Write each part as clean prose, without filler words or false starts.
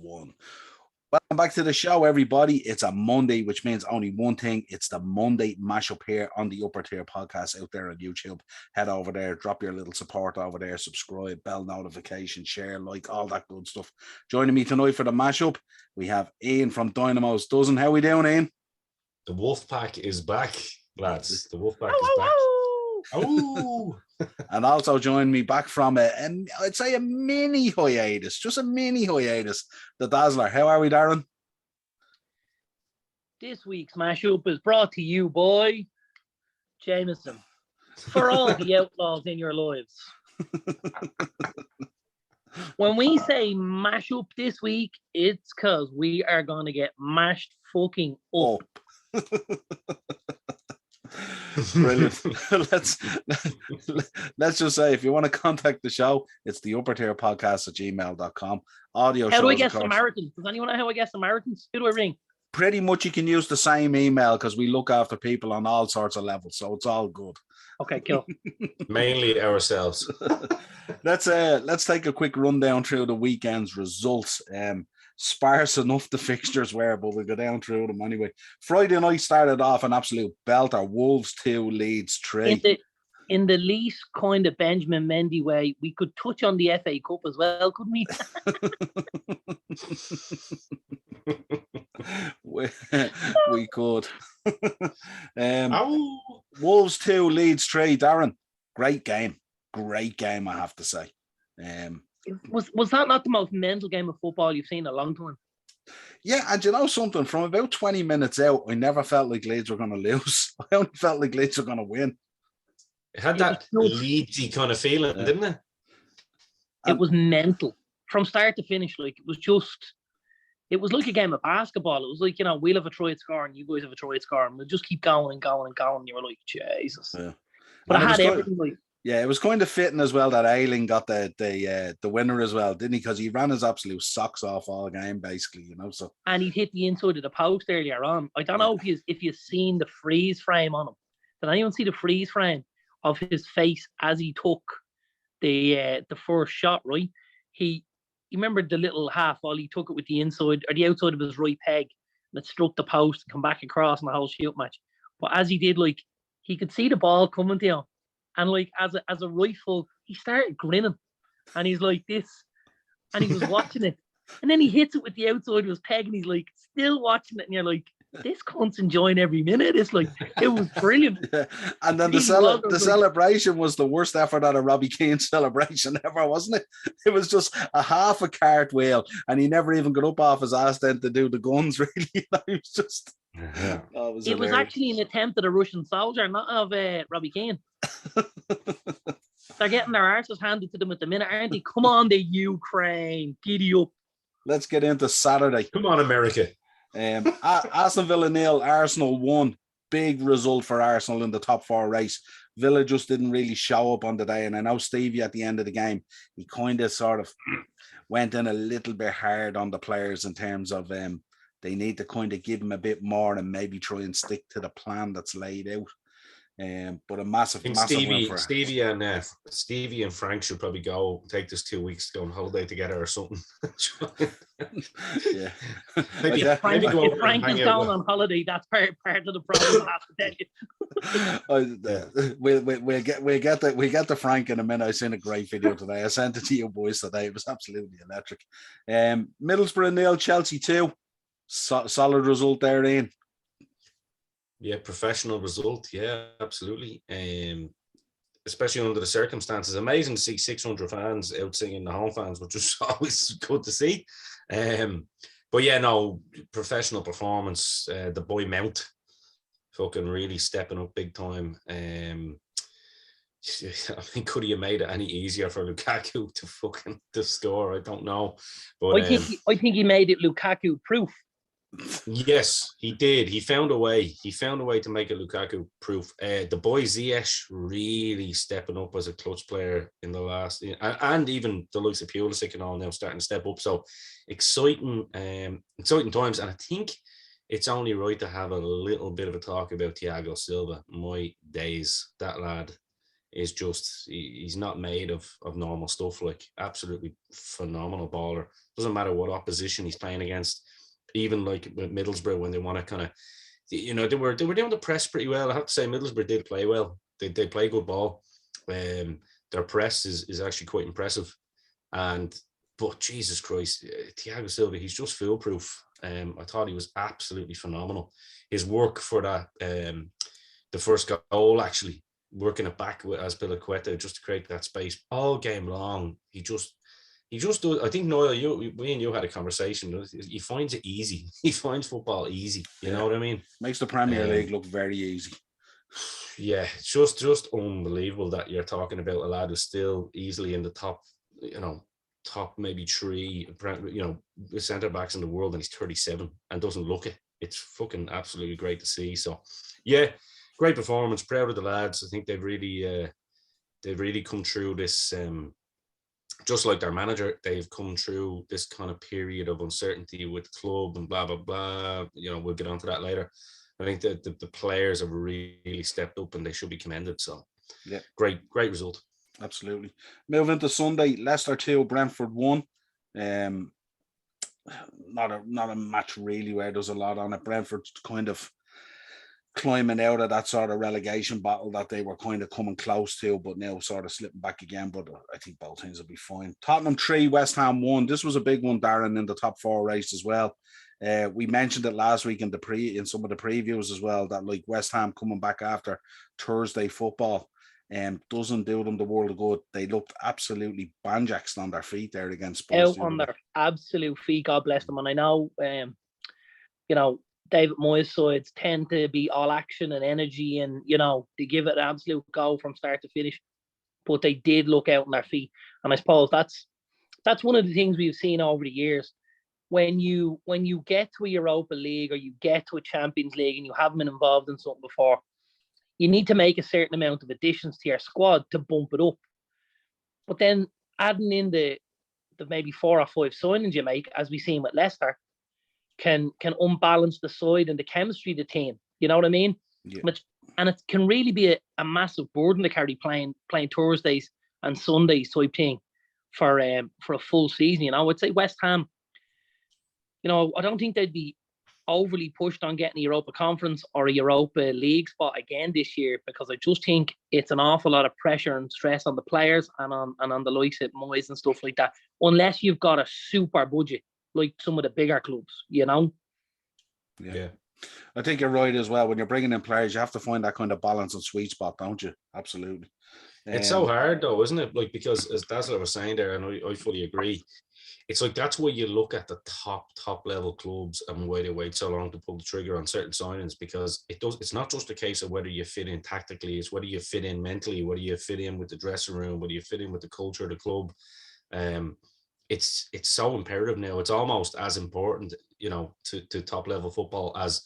1. Welcome back to the show, everybody. It's a Monday, which means only one thing. It's the Monday mashup here on the Upper Tier Podcast out there on YouTube. Head over there, drop your little support over there, subscribe, bell notification, share, like, all that good stuff. Joining me tonight for the mashup, we have Ian from Dynamo's Dozen. How we doing, Ian? The wolf pack is back, lads. The wolf pack is back. Oh! And also join me back from I'd say a mini hiatus, just a mini hiatus. The Dazzler. How are we, Darren? This week's mashup is brought to you by Jameson for all the outlaws in your lives. When we say mashup this week, it's because we are going to get mashed fucking up. Brilliant. let's just say, if you want to contact the show, it's the Upper Tier Podcast at gmail.com. Audio. How do I get Samaritans? Does anyone know how I get Samaritans? Who do I ring? Pretty much you can use the same email because we look after people on all sorts of levels, so it's all good. Okay, cool. Mainly ourselves. Let's take a quick rundown through the weekend's results. Sparse enough the fixtures were, but we'll go down through them anyway. Friday night started off an absolute belter. Wolves 2, Leeds 3. In the least kind of Benjamin Mendy way, we could touch on the FA Cup as well, couldn't we? we could. Wolves 2, Leeds 3. Darren, great game, I have to say. Was that not the most mental game of football you've seen in a long time? Yeah, and you know something? From about 20 minutes out, I never felt like Leeds were going to lose. I only felt like Leeds were going to win. It had that Leedsy kind of feeling, didn't it? It was mental from start to finish. Like, it was like a game of basketball. It was like, we'll have a try at score and you guys have a try at score, and we'll just keep going and going and going. You were like, Jesus. Yeah. But I had everything like. Yeah, it was kind of fitting as well that Ayling got the winner as well, didn't he? Because he ran his absolute socks off all game, basically, So, and he hit the inside of the post earlier on. I don't know if you've seen the freeze frame on him. Did anyone see the freeze frame of his face as he took the first shot? Right, he remembered the little half volley. He took it with the inside or the outside of his right peg, and it struck the post, come back across in the whole shoot match. But as he did, like, he could see the ball coming to him. And like as a rifle, he started grinning, and he's like this, and he was watching it, and then he hits it with the outside of his peg, and he's like still watching it, and you're like, this cunt's enjoying every minute. It's like, it was brilliant. Yeah. And then the celebration was the worst effort at a Robbie Keane celebration ever, wasn't it? It was just a half a cartwheel, and he never even got up off his ass then to do the guns. Really, it was just. Yeah. It was actually an attempt at a Russian soldier, not of Robbie Keane. They're getting their arses handed to them at the minute, aren't they? Come on, the Ukraine, giddy up. Let's get into Saturday. Come on, America. Aston Villa 0, Arsenal 1. Big result for Arsenal in the top 4 race. Villa just didn't really show up on the day, and I know Stevie at the end of the game, he kind of sort of went in a little bit hard on the players in terms of they need to kind of give him a bit more and maybe try and stick to the plan that's laid out. But a massive win for Stevie and Frank should probably go take this 2 weeks to go on holiday together or something. Yeah. maybe if Frank is going on holiday, that's part of the problem. I have to tell you. We'll get the Frank in a minute. I seen a great video today. I sent it to you boys today. It was absolutely electric. Middlesbrough 0, Chelsea 2. Solid result there, Ian. Yeah, professional result. Yeah, absolutely. Especially under the circumstances. Amazing to see 600 fans out singing the home fans, which was always good to see. But yeah, no, professional performance. The boy Mount fucking really stepping up big time. I mean, could he have made it any easier for Lukaku to score? I don't know. But I think he made it Lukaku proof. Yes, he did. He found a way. To make it Lukaku proof. The boy Ziyech really stepping up as a clutch player in the last, and even the likes of Pulisic and all now starting to step up. So exciting times. And I think it's only right to have a little bit of a talk about Thiago Silva. My days, that lad is just, he's not made of normal stuff. Like, absolutely phenomenal baller. Doesn't matter what opposition he's playing against. Even like with Middlesbrough, when they want to kind of, you know, they were doing the press pretty well. I have to say Middlesbrough did play well. They play good ball. Their press is actually quite impressive. But Jesus Christ, Thiago Silva, he's just foolproof. I thought he was absolutely phenomenal. His work for that, the first goal, actually working it back with Azpilicueta just to create that space all game long. He just does. I think, Niall, we and you had a conversation. He finds it easy. He finds football easy. You know what I mean? Makes the Premier League look very easy. Yeah, it's just unbelievable that you're talking about a lad who's still easily in the top, top maybe 3, centre backs in the world, and he's 37 and doesn't look it. It's fucking absolutely great to see. So, yeah, great performance. Proud of the lads. I think they've really come through this. Just like their manager, they've come through this kind of period of uncertainty with the club and blah blah blah. We'll get onto that later. I think that the players have really stepped up and they should be commended. So, yeah, great result. Absolutely. Moving to Sunday, Leicester 2, Brentford 1. Not a match really where there's a lot on it. Brentford's kind of climbing out of that sort of relegation battle that they were kind of coming close to, but now sort of slipping back again. But I think both teams will be fine. Tottenham 3, West Ham 1. This was a big one, Darren, in the top 4 race as well. We mentioned it last week in some of the previews as well, that like West Ham coming back after Thursday football doesn't do them the world of good. They looked absolutely banjaxed on their feet there against Spurs. Out on their absolute feet, God bless them. And I know, David Moyes' sides tend to be all action and energy, and they give it an absolute go from start to finish. But they did look out on their feet, and I suppose that's one of the things we've seen over the years. When you get to a Europa League or you get to a Champions League and you haven't been involved in something before, you need to make a certain amount of additions to your squad to bump it up. But then adding in the maybe 4 or 5 signings you make, as we've seen with Leicester, can unbalance the side and the chemistry of the team. You know what I mean? Yeah. And it can really be a massive burden to carry playing Thursdays and Sundays type thing for a full season. I'd say West Ham, I don't think they'd be overly pushed on getting a Europa Conference or a Europa League spot again this year, because I just think it's an awful lot of pressure and stress on the players and on the likes of Moyes and stuff like that, unless you've got a super budget like some of the bigger clubs, Yeah. I think you're right as well. When you're bringing in players, you have to find that kind of balance and sweet spot, don't you? Absolutely. It's so hard though, isn't it? Like, because that's what I was saying there, and I fully agree. It's like, that's why you look at the top level clubs and why they wait so long to pull the trigger on certain signings, because it's not just a case of whether you fit in tactically, it's whether you fit in mentally, whether you fit in with the dressing room, whether you fit in with the culture of the club. It's so imperative now. It's almost as important, to top level football as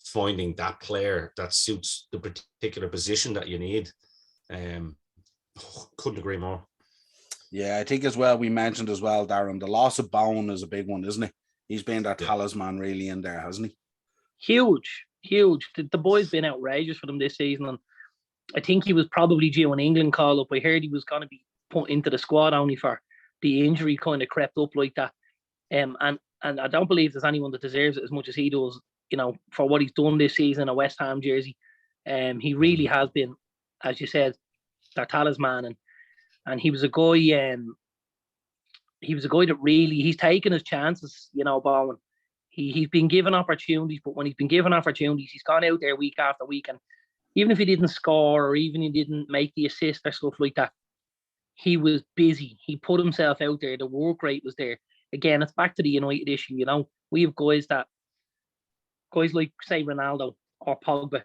finding that player that suits the particular position that you need. Couldn't agree more. Yeah, I think as well, we mentioned as well, Darren, the loss of Bowen is a big one, isn't it? He's been that talisman really in there, hasn't he? Huge. The boy's been outrageous for them this season, and I think he was probably due an England call up. I heard he was going to be put into the squad only for the injury kind of crept up like that. And I don't believe there's anyone that deserves it as much as he does, for what he's done this season in a West Ham jersey. He really has been, as you said, their talisman, and he was a guy. He was a guy that really, he's taken his chances. Bowen. He's been given opportunities, but when he's been given opportunities, he's gone out there week after week, and even if he didn't score or even he didn't make the assist or stuff like that, he was busy. He put himself out there. The work rate was there. Again, it's back to the United issue. We have guys like, say, Ronaldo or Pogba,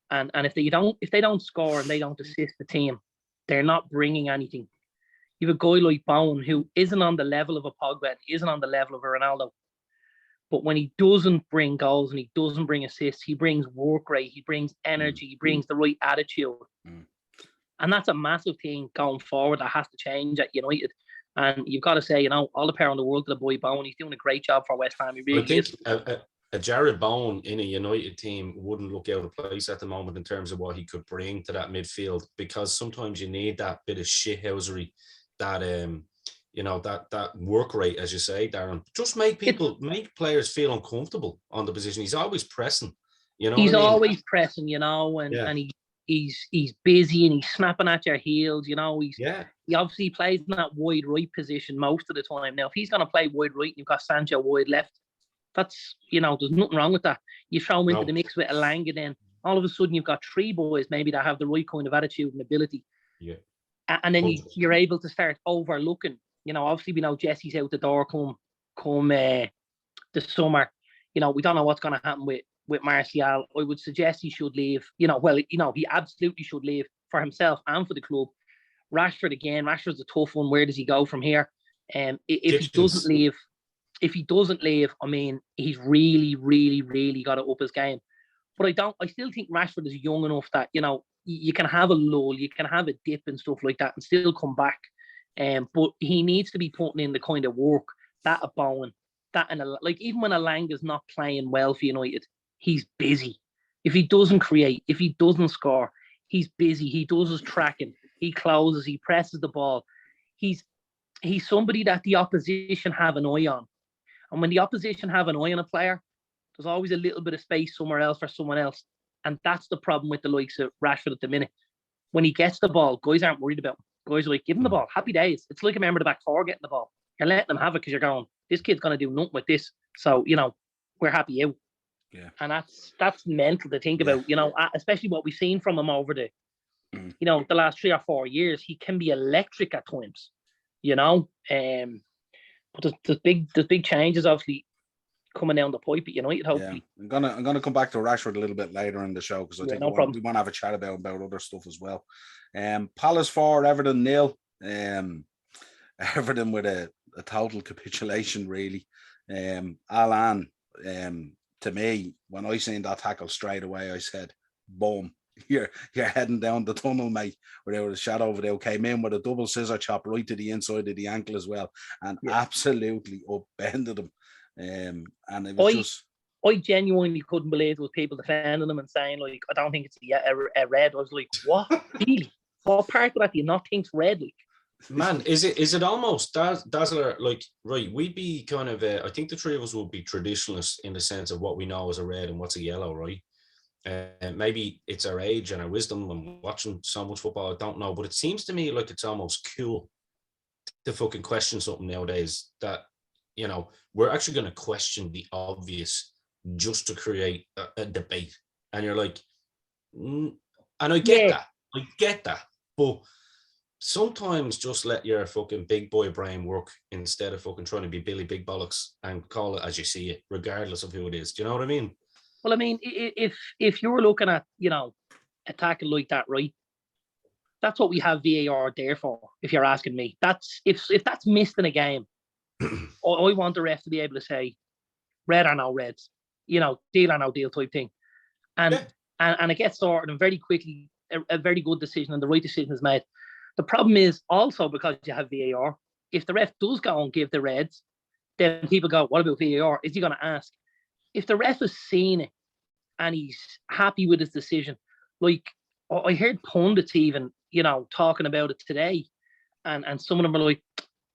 and if they don't score and they don't assist the team, they're not bringing anything. You have a guy like Bowen who isn't on the level of a Pogba, isn't on the level of a Ronaldo, but when he doesn't bring goals and he doesn't bring assists, he brings work rate, he brings energy, he brings the right attitude. And that's a massive thing going forward that has to change at United. And you've got to say, all the power in the world to the boy Bowen. He's doing a great job for West Ham. He really is. a Jared Bowen in a United team wouldn't look out of place at the moment in terms of what he could bring to that midfield, because sometimes you need that bit of shithousery, that that work rate, as you say, Darren. Just make players feel uncomfortable on the position. He's always pressing. He's always pressing, and he's busy and he's snapping at your heels. He obviously plays in that wide right position most of the time. Now, if he's going to play wide right and you've got Sancho wide left, that's, there's nothing wrong with that. You throw him into the mix with Elanga, then all of a sudden you've got three boys maybe that have the right kind of attitude and ability. Yeah. And then you're able to start overlooking. Obviously we know Jesse's out the door come the summer. We don't know what's going to happen with Martial. I would suggest he should leave. He absolutely should leave for himself and for the club. Rashford's a tough one. Where does he go from here? If he doesn't leave, I mean, he's really, really, really got to up his game. But I still think Rashford is young enough that, you can have a lull, you can have a dip and stuff like that and still come back. But he needs to be putting in the kind of work that a Bowen, even when Elanga's not playing well for United, he's busy. If he doesn't create, if he doesn't score, he's busy. He does his tracking, he closes, he presses the ball. He's somebody that the opposition have an eye on. And when the opposition have an eye on a player, there's always a little bit of space somewhere else for someone else. And that's the problem with the likes of Rashford at the minute. When he gets the ball, guys aren't worried about him. Guys are like, give him the ball. Happy days. It's like a member of the back four getting the ball. You're letting them have it because you're going, this kid's going to do nothing with this. So, we're happy out. Yeah. And that's mental to think about, especially what we've seen from him over the last 3 or 4 years. He can be electric at times, But there's big changes obviously coming down the pipe at United, hopefully. Yeah. I'm gonna come back to Rashford a little bit later in the show because I think we want to have a chat about other stuff as well. Palace 4, Everton 0. Everton with a total capitulation, really. Alan, to me, when I seen that tackle straight away, I said, boom. You're heading down the tunnel, mate, without a shadow of a doubt. Came in with a double scissor chop right to the inside of the ankle as well, and absolutely upended him. And it was I genuinely couldn't believe there was people defending him and saying, like, I don't think it's a red. I was like, what? Really? What part of that do you not think's red? Like, man, is it almost Dazzler? Like, right, we'd be kind of I think the three of us would be traditionalists in the sense of what we know as a red and what's a yellow, right? Maybe it's our age and our wisdom and watching so much football, I don't know, but it seems to me like it's almost cool to fucking question something nowadays that, we're actually going to question the obvious just to create a debate. And you're like, and I get that, but sometimes just let your fucking big boy brain work instead of fucking trying to be Billy Big Bollocks and call it as you see it, regardless of who it is. Do you know what I mean? Well, I mean, if you're looking at, a tackle like that, right? That's what we have VAR there for, if you're asking me. That's if that's missed in a game, I want the ref to be able to say, red or no reds, deal or no deal type thing. And it gets sorted and very quickly, a very good decision and the right decision is made. The problem is also because you have VAR, if the ref does go and give the reds, then people go, what about VAR? Is he going to ask? If the ref has seen it and he's happy with his decision, like I heard pundits even, talking about it today, and some of them are like,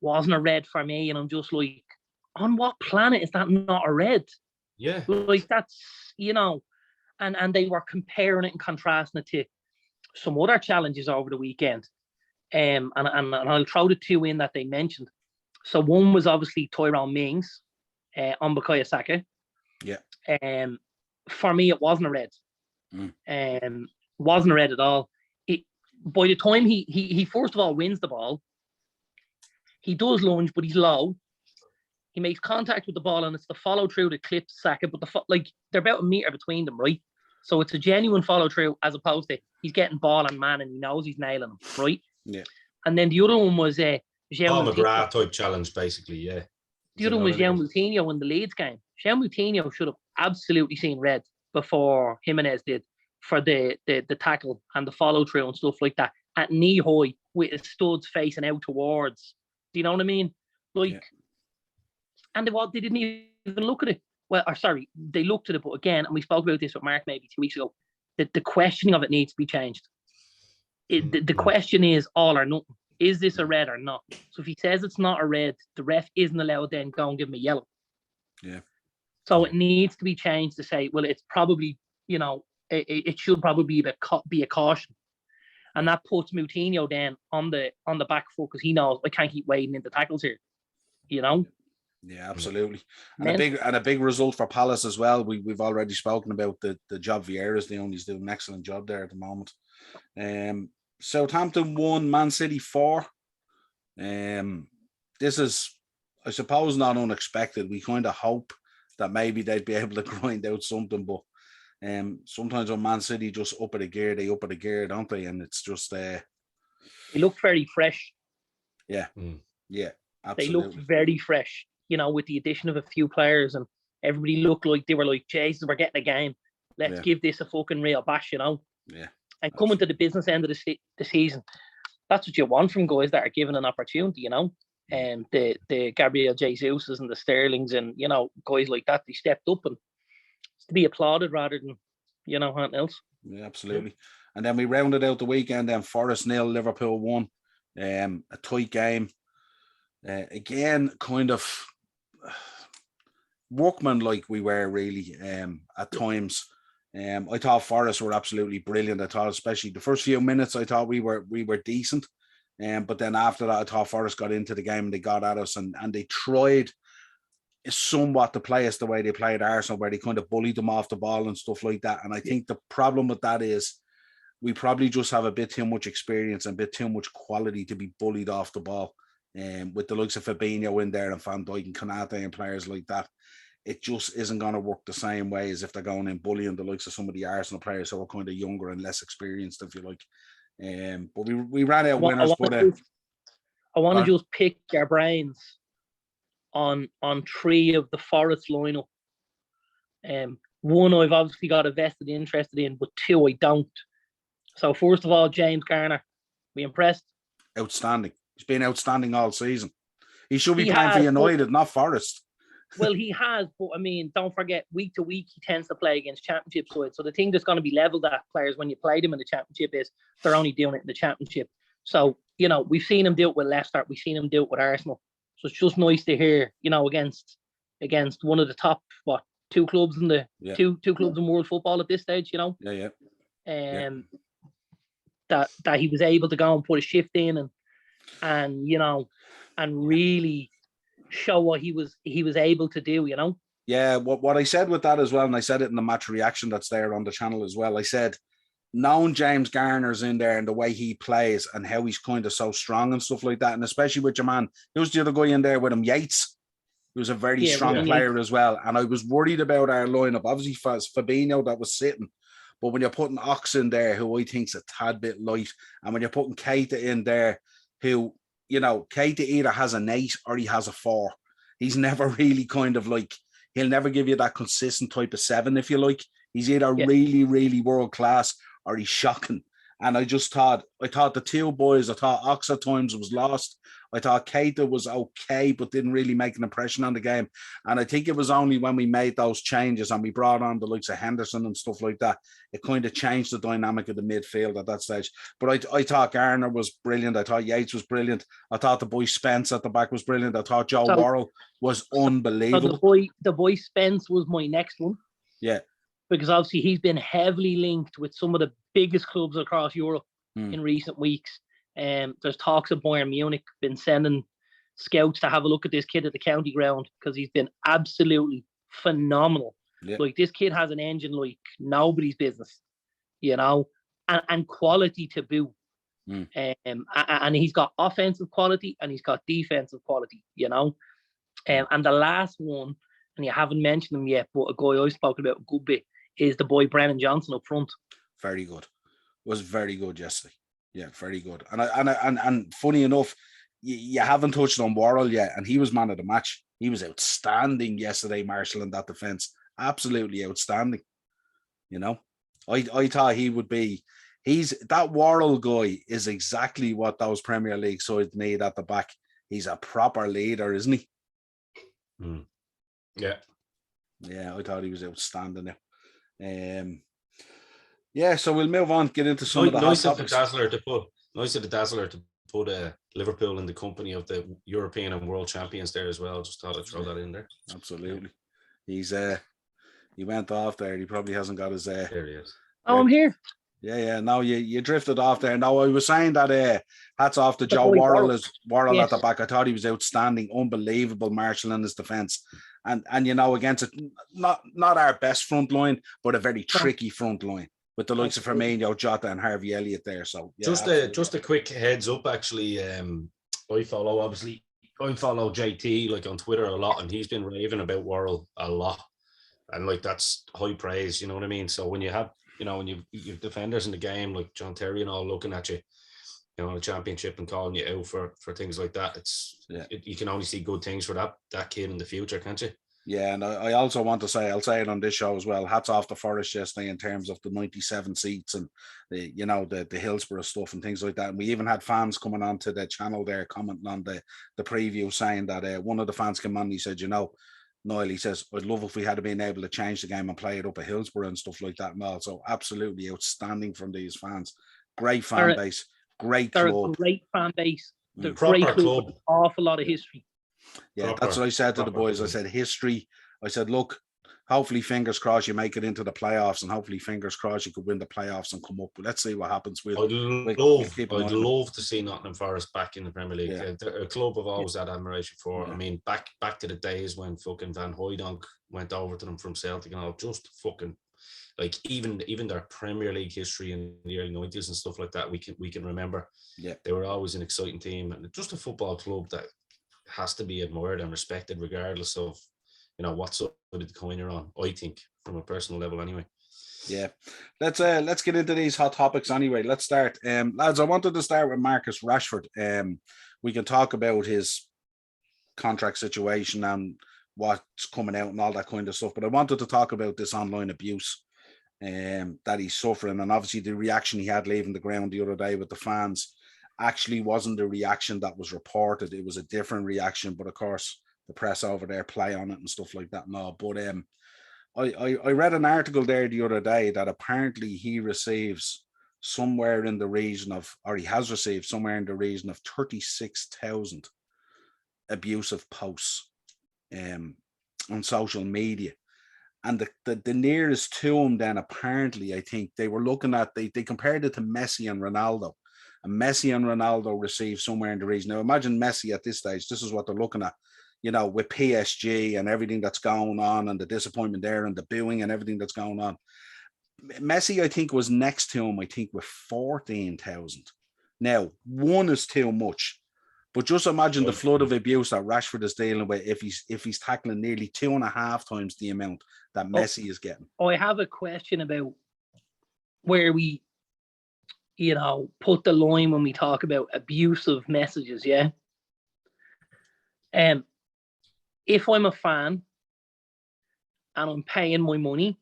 wasn't a red for me, and I'm just like, on what planet is that not a red? Yeah. Like that's, and they were comparing it and contrasting it to some other challenges over the weekend. And I'll throw the two in that they mentioned. So one was obviously Tyrone Mings on Bukayo Saka. Yeah. For me, it wasn't a red. Wasn't a red at all. By the time he first of all wins the ball, he does lunge, but he's low. He makes contact with the ball, and it's the follow through that clips Saka. But they're about a meter between them, right? So it's a genuine follow through as opposed to he's getting ball and man, and he knows he's nailing him, right? Yeah. And then the other one was Paul McGrath type challenge, basically. Yeah. The other one was Jean Moutinho in the Leeds game. Jean Moutinho should have absolutely seen red before Jimenez did for the tackle and the follow through and stuff like that at knee high with his studs facing out towards. Do you know what I mean? Like, and they didn't even look at it. well, or sorry, they looked at it, but again, and we spoke about this with Mark maybe 2 weeks ago, that the questioning of it needs to be changed. The question is all or nothing. Is this a red or not? So if he says it's not a red, the ref isn't allowed then go and give him a yellow. Yeah. So it needs to be changed to say, well, it's probably, it should probably be a caution. And that puts Moutinho then on the back foot because he knows I can't keep wading into tackles here. Yeah, absolutely. And a big result for Palace as well. We've already spoken about the job Vieira's doing. He's doing an excellent job there at the moment. Southampton 1, Man City 4. This is, I suppose, not unexpected. We kind of hope that maybe they'd be able to grind out something, but sometimes when Man City just up at a gear, they up at a gear, don't they? And it's just they look very fresh. Yeah, yeah, absolutely. They looked very fresh, with the addition of a few players, and everybody looked like they were like, Jesus, we're getting a game. Let's give this a fucking real bash, Yeah. And coming to the business end of the season, that's what you want from guys that are given an opportunity, And the Gabriel Jesus's and the Sterlings and, guys like that, they stepped up, and it's to be applauded rather than, anything else. Yeah, absolutely. And then we rounded out the weekend, then Forest 0, Liverpool 1. A tight game. Again, kind of workman-like we were really at times. I thought Forest were absolutely brilliant. I thought, especially the first few minutes, I thought we were decent. But then after that, I thought Forest got into the game and they got at us and they tried somewhat to play us the way they played Arsenal, where they kind of bullied them off the ball and stuff like that. And I think the problem with that is we probably just have a bit too much experience and a bit too much quality to be bullied off the ball. With the likes of Fabinho in there and Van Dijk and Konate and players like that, it just isn't going to work the same way as if they're going in bullying the likes of some of the Arsenal players who are kind of younger and less experienced, if you like. But we ran out winners. I want to just pick your brains on 3 of the Forest lineup. One I've obviously got a vested interest in, but 2 I don't. So first of all, James Garner, we impressed? Outstanding. He's been outstanding all season. He should be playing for United, not Forest. Well, he has, but I mean, don't forget, week to week, he tends to play against championship sides. So the thing that's going to be leveled at players when you play them in the championship is they're only doing it in the championship. So, we've seen him do it with Leicester. We've seen him do it with Arsenal. So it's just nice to hear, against one of the top, 2 clubs in the two clubs in world football at this stage, that he was able to go and put a shift in and really show what he was able to do, Yeah, what I said with that as well, and I said it in the match reaction that's there on the channel as well, I said, knowing James Garner's in there and the way he plays and how he's kind of so strong and stuff like that, and especially with your man, who's the other guy in there with him, Yates, who was a very strong player as well, and I was worried about our lineup. Obviously, Fabinho that was sitting, but when you're putting Ox in there, who I think's a tad bit light, and when you're putting Keita in there, who, Keita either has an 8 or he has a 4. He's never really kind of like, he'll never give you that consistent type of 7, if you like. He's either really, really world class or he's shocking. And I thought the 2 boys, I thought Ox at times was lost. I thought Keita was okay, but didn't really make an impression on the game. And I think it was only when we made those changes and we brought on the likes of Henderson and stuff like that, it kind of changed the dynamic of the midfield at that stage. But I thought Garner was brilliant. I thought Yates was brilliant. I thought the boy Spence at the back was brilliant. I thought Joe Worrell was unbelievable. So the boy Spence was my next one. Yeah. Because obviously he's been heavily linked with some of the biggest clubs across Europe in recent weeks. There's talks of Bayern Munich been sending scouts to have a look at this kid at the county ground because he's been absolutely phenomenal. Yeah. Like, this kid has an engine like nobody's business, and quality to boot. And he's got offensive quality and he's got defensive quality, and the last one, and you haven't mentioned him yet, but a guy I've spoken about a good bit, is the boy Brennan Johnson up front. Very good. Was very good yesterday. Yeah, very good. And funny enough, you haven't touched on Worrell yet, and he was man of the match. He was outstanding yesterday, Marshall, in that defence. Absolutely outstanding. I thought he would be. That Worrell guy is exactly what those Premier League sides need at the back. He's a proper leader, isn't he? Yeah. Yeah, I thought he was outstanding now. Yeah, so we'll move on, get into some of the hot topics. Nice of the Dazzler to put Liverpool in the company of the European and World Champions there as well. Just thought I'd throw that in there. Absolutely. He's he went off there. He probably hasn't got his there he is. Oh, I'm here. Yeah. No, you drifted off there. No, I was saying that hats off to Joe Worrell at the back. I thought he was outstanding, unbelievable marshal in his defence. And against it, not our best front line, but a very tricky front line with the likes of Firmino, Jota, and Harvey Elliott there. So yeah, just a quick heads up. Actually, I follow JT like on Twitter a lot, and he's been raving about Worrell a lot, and like that's high praise. You know what I mean? So when you have when you've defenders in the game like John Terry and all looking at you, in the championship and calling you out for things like that, you can only see good things for that kid in the future, can't you? Yeah, and I also want to say, I'll say it on this show as well, hats off to Forest yesterday in terms of the 97 seats and the Hillsborough stuff and things like that. And we even had fans coming onto the channel there commenting on the preview saying that one of the fans came on and he said, Niall, he says, I'd love if we had been able to change the game and play it up at Hillsborough and stuff like that and all. So absolutely outstanding from these fans. Great fan base, great club. They're a great fan base. They're a great club with an awful lot of history. Yeah, that's what I said to the boys. I said, history. I said, look, hopefully, fingers crossed, you make it into the playoffs, and hopefully, fingers crossed, you could win the playoffs and come up. But let's see what happens. I'd love to see Nottingham Forest back in the Premier League. Yeah. They're a club I've always had admiration for. Yeah. I mean, back to the days when fucking Van Hooijdonk went over to them from Celtic and all, just fucking like even their Premier League history in the early 90s and stuff like that, we can remember. Yeah, they were always an exciting team and just a football club that has to be admired and respected regardless of what side of the coin you're on, I think, from a personal level anyway. Yeah, let's get into these hot topics anyway. Let's start, lads. I wanted to start with Marcus Rashford. We can talk about his contract situation and what's coming out and all that kind of stuff, but I wanted to talk about this online abuse that he's suffering, and obviously the reaction he had leaving the ground the other day with the fans actually wasn't the reaction that was reported. It was a different reaction, but of course the press over there play on it and stuff like that and all. But I read an article there the other day that apparently he receives somewhere in the region of, or he has received somewhere in the region of 36,000 abusive posts on social media. And the nearest to him then, apparently, I think they were looking at, they compared it to Messi and Ronaldo. And Messi and Ronaldo received somewhere in the region. Now, imagine Messi at this stage. This is what they're looking at, with PSG and everything that's going on and the disappointment there and the booing and everything that's going on. Messi, I think, was next to him, I think, with 14,000. Now, one is too much. But just imagine the flood of abuse that Rashford is dealing with if he's tackling nearly 2.5 times the amount that Messi is getting. I have a question about where we, put the line when we talk about abusive messages, yeah? If I'm a fan and I'm paying my money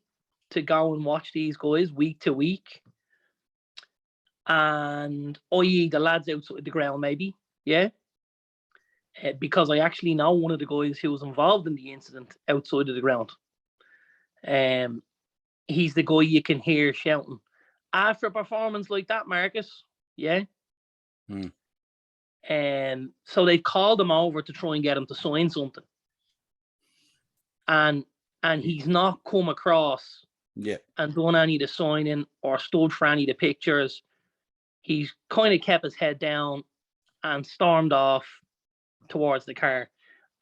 to go and watch these guys week to week, and i.e. the lads outside the ground maybe, yeah? Because I actually know one of the guys who was involved in the incident outside of the ground. He's the guy you can hear shouting, after a performance like that, Marcus, yeah? So they called him over to try and get him to sign something. And he's not come across and done any of the signing or stood for any of the pictures. He's kind of kept his head down and stormed off towards the car,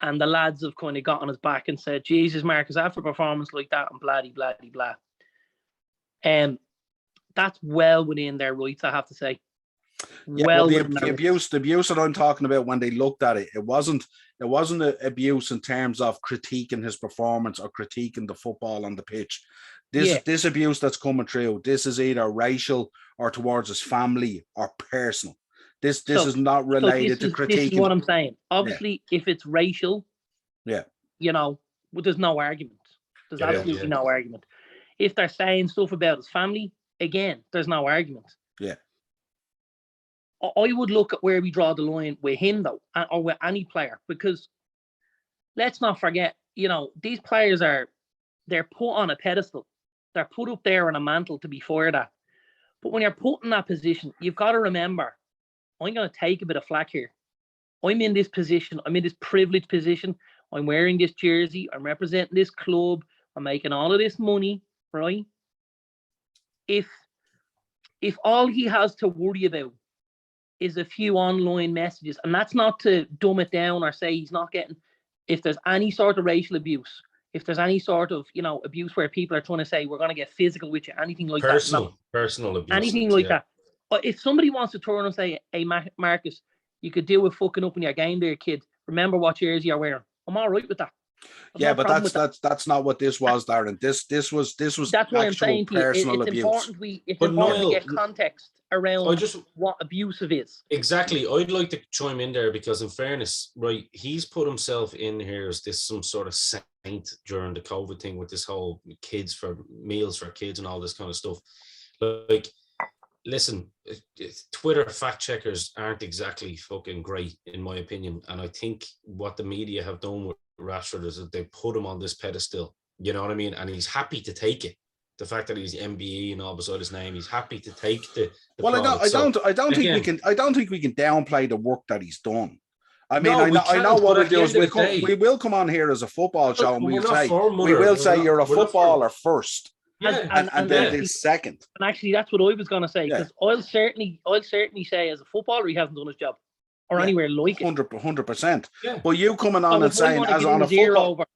and the lads have kind of got on his back and said, Jesus, Marcus, after a performance like that and blah, blah, blah, blah. That's well within their rights, I have to say. The abuse that I'm talking about, when they looked at it, it wasn't an abuse in terms of critiquing his performance or critiquing the football on the pitch. This abuse that's coming through, this is either racial or towards his family or personal. This is not related to critiquing. This is what I'm saying. Obviously, if it's racial, there's no argument. There's absolutely no argument. If they're saying stuff about his family, again, there's no argument. Yeah. I would look at where we draw the line with him, though, or with any player, because let's not forget, these players are they're put on a pedestal. They're put up there on a mantle to be fired at. But when you're put in that position, you've got to remember, I'm going to take a bit of flack here. I'm in this position. I'm in this privileged position. I'm wearing this jersey. I'm representing this club. I'm making all of this money, right? If all he has to worry about is a few online messages, and that's not to dumb it down or say he's not getting, if there's any sort of racial abuse, if there's any sort of, abuse where people are trying to say we're going to get physical with you, anything like personal that. Personal abuse. Anything like that. But if somebody wants to turn and say, hey, Marcus, you could deal with fucking up in your game there, kid. Remember what jersey you're wearing. I'm all right with that. But that's not what this was, Darren. This was that's why I'm saying to you, it's important to get context around what abusive is. Exactly. I'd like to chime in there because, in fairness, right, he's put himself in here as some sort of saint during the COVID thing with this whole meals for kids and all this kind of stuff. Like, listen, Twitter fact checkers aren't exactly fucking great, in my opinion. And I think what the media have done with Rashford is that they put him on this pedestal. You know what I mean? And he's happy to take it. The fact that he's MBE and all beside his name, he's happy to take the well, I don't think we can downplay the work that he's done. I mean, I know what we do is we will come on here as a football show and we will say you're a footballer first. Yeah, and then this second. And actually, that's what I was going to say, because I'll certainly say as a footballer he hasn't done his job or anywhere like it. 100%. Yeah. But you coming on and saying as on a football, but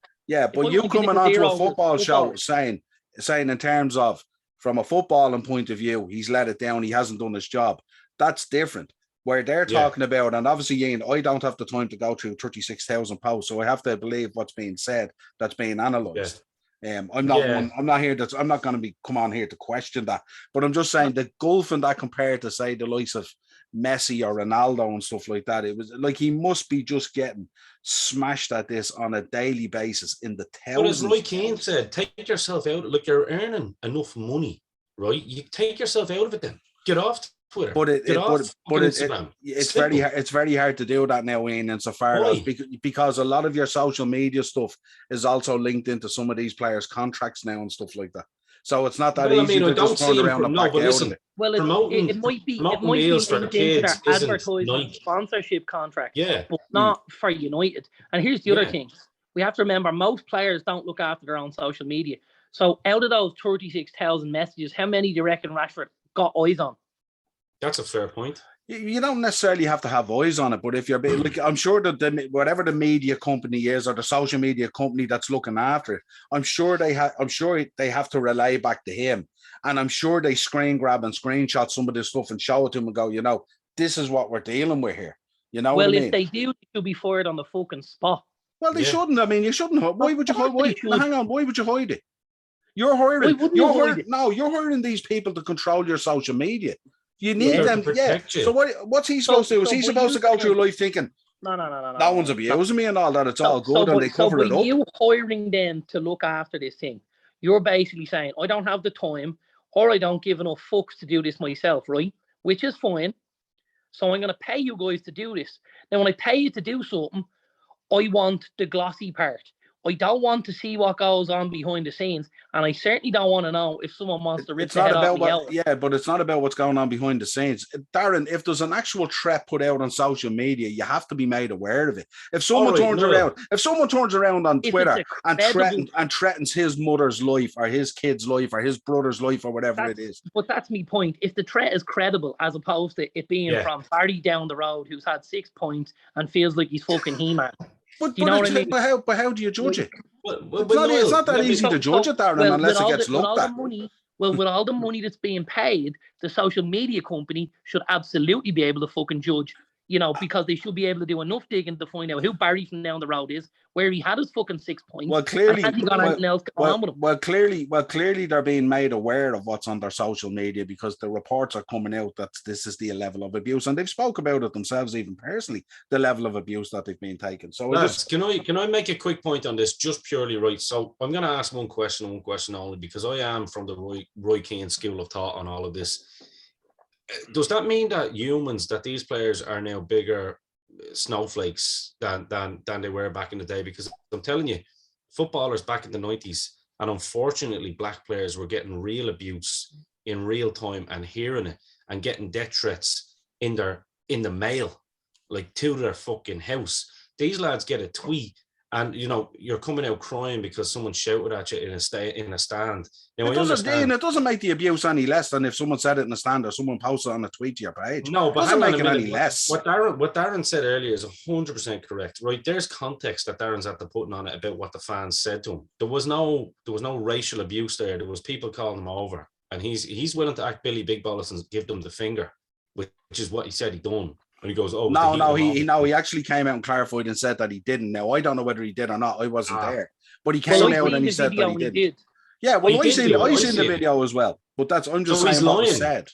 you coming onto a football show saying in terms of from a footballing point of view, he's let it down, he hasn't done his job. That's different. Where they're talking about, and obviously, Ian, I don't have the time to go through 36,000 posts, so I have to believe what's being said, that's being analysed. I'm not here. I'm not going to come on here to question that, but I'm just saying the gulf in that compared to say the likes of Messi or Ronaldo and stuff like that. It was like he must be just getting smashed at this on a daily basis in the thousands. But as Roy Keane said, take yourself out. Look, you're earning enough money, right? You take yourself out of it. Then get off Twitter. But it's very hard to do that now, Ian, insofar as because a lot of your social media stuff is also linked into some of these players' contracts now and stuff like that. So it's not that easy to just turn around and back out of it. Well, it might be linked into their advertising sponsorship contract, but not for United. And here's the other thing: we have to remember most players don't look after their own social media. So out of those 36,000 messages, how many do you reckon Rashford got eyes on? That's a fair point. You don't necessarily have to have eyes on it, but if you're like, I'm sure that whatever the media company is or the social media company that's looking after it, I'm sure they have to relay back to him, and I'm sure they screen grab and screenshot some of this stuff and show it to him and go, this is what we're dealing with here. You know what I mean? If they do, they should be fired on the fucking spot. Well, they shouldn't. I mean, you shouldn't. Why would you hide? Hang on. Why would you hide it? You're hiring. You're hiring these people to control your social media. You need them, you. So what's he supposed to do? Is he supposed to go through life thinking, no one's abusing me and all that, it's all good, and they cover it up? You hiring them to look after this thing, you're basically saying, I don't have the time, or I don't give enough fucks to do this myself, right? Which is fine. So I'm going to pay you guys to do this. Now, when I pay you to do something, I want the glossy part. I don't want to see what goes on behind the scenes, and I certainly don't want to know if someone wants to rip the head off me. Yeah, but it's not about what's going on behind the scenes. Darren, if there's an actual threat put out on social media, you have to be made aware of it. If someone turns around on Twitter and threatens his mother's life or his kid's life or his brother's life or whatever it is. But that's my point. If the threat is credible, as opposed to it being from Barry down the road who's had 6 points and feels like he's fucking He-Man. But how do you judge it? It's not that easy to judge it, Darren, unless it gets looked at. With all the money that's being paid, the social media company should absolutely be able to fucking judge, because they should be able to do enough digging to find out who Barry from down the road is, where he had his fucking 6 points. Well, clearly, clearly they're being made aware of what's on their social media because the reports are coming out that this is the level of abuse, and they've spoke about it themselves, even personally, the level of abuse that they've been taken. So, can I make a quick point on this, just purely right? So, I'm going to ask one question only, because I am from the Roy Keane school of thought on all of this. Does that mean that these players are now bigger snowflakes than they were back in the day? Because I'm telling you, footballers back in the 90s, And unfortunately, black players were getting real abuse in real time and hearing it and getting death threats in the mail, like to their fucking house. These lads get a tweet and, you know, you're coming out crying because someone shouted at you in a stand. Now, It doesn't make the abuse any less than if someone said it in a stand or someone posted on a tweet to your page. No, but it doesn't hang on make a it minute. any less. What Darren said earlier is 100% correct, right? There's context that Darren's at the putting on it about what the fans said to him. There was no racial abuse there. There was people calling him over, and he's willing to act Billy Big Bollos and give them the finger, which is what he said he done. And he goes, "Oh, he actually came out and clarified and said that he didn't. Now I don't know whether he did or not. I wasn't there, but he came out and he said that he did. Yeah, well, I seen the video as well, but I'm just saying what was said.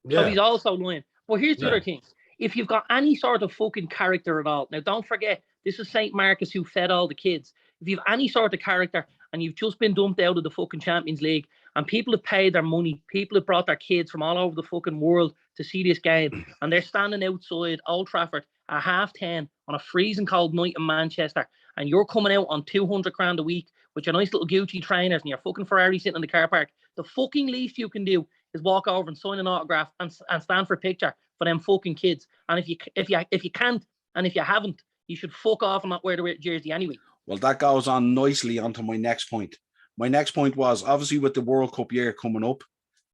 Yeah. So he's also lying. Well, here's the other thing: if you've got any sort of fucking character at all, now don't forget this is St. Marcus who fed all the kids. If you've any sort of character and you've just been dumped out of the fucking Champions League, and people have paid their money, people have brought their kids from all over the fucking world to see this game, and they're standing outside Old Trafford at 10:30 on a freezing cold night in Manchester, and you're coming out on 200 grand a week with your nice little Gucci trainers and your fucking Ferrari sitting in the car park, the fucking least you can do is walk over and sign an autograph and stand for a picture for them fucking kids. And if you can't and if you haven't, you should fuck off and not wear the jersey anyway. Well, that goes on nicely onto my next point. My next point was obviously with the World Cup year coming up,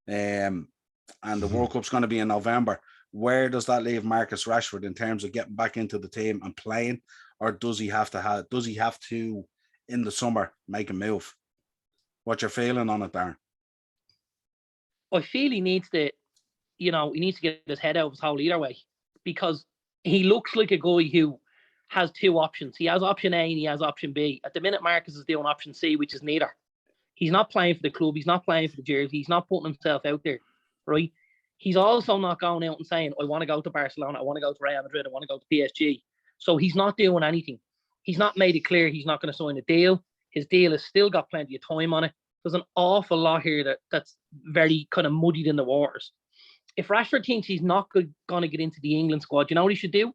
and the World Cup's going to be in November. Where does that leave Marcus Rashford in terms of getting back into the team and playing, or does he have to in the summer make a move? What's your feeling on it, Darren? I feel he needs to get his head out of his hole either way, because he looks like a guy who has two options. He has option A and he has option B. At the minute, Marcus is doing option C, which is neither. He's not playing for the club. He's not playing for the jersey. He's not putting himself out there, right? He's also not going out and saying, I want to go to Barcelona. I want to go to Real Madrid. I want to go to PSG. So he's not doing anything. He's not made it clear he's not going to sign a deal. His deal has still got plenty of time on it. There's an awful lot here that's very kind of muddied in the waters. If Rashford thinks he's not going to get into the England squad, you know what he should do?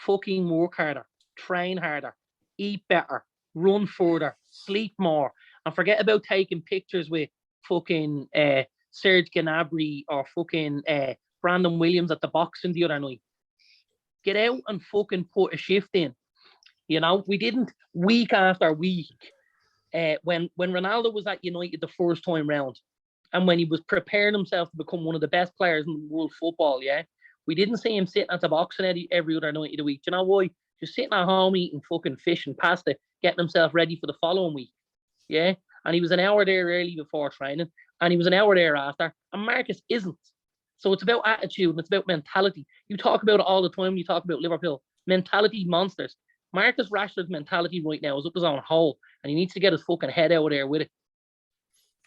Fucking work harder, train harder, eat better, run further, sleep more, and forget about taking pictures with fucking Serge Gnabry or fucking Brandon Williams at the boxing the other night. Get out and fucking put a shift in. You know, we didn't week after week. When Ronaldo was at United the first time round, and when he was preparing himself to become one of the best players in world football, we didn't see him sitting at the boxing every other night of the week. Do you know why? Just sitting at home eating fucking fish and pasta, getting himself ready for the following week. Yeah, and he was an hour there early before training, and he was an hour there after. And Marcus isn't. So it's about attitude and it's about mentality. You talk about it all the time when you talk about Liverpool. Mentality monsters. Marcus Rashford's mentality right now is up his own hole, and he needs to get his fucking head out of there with it.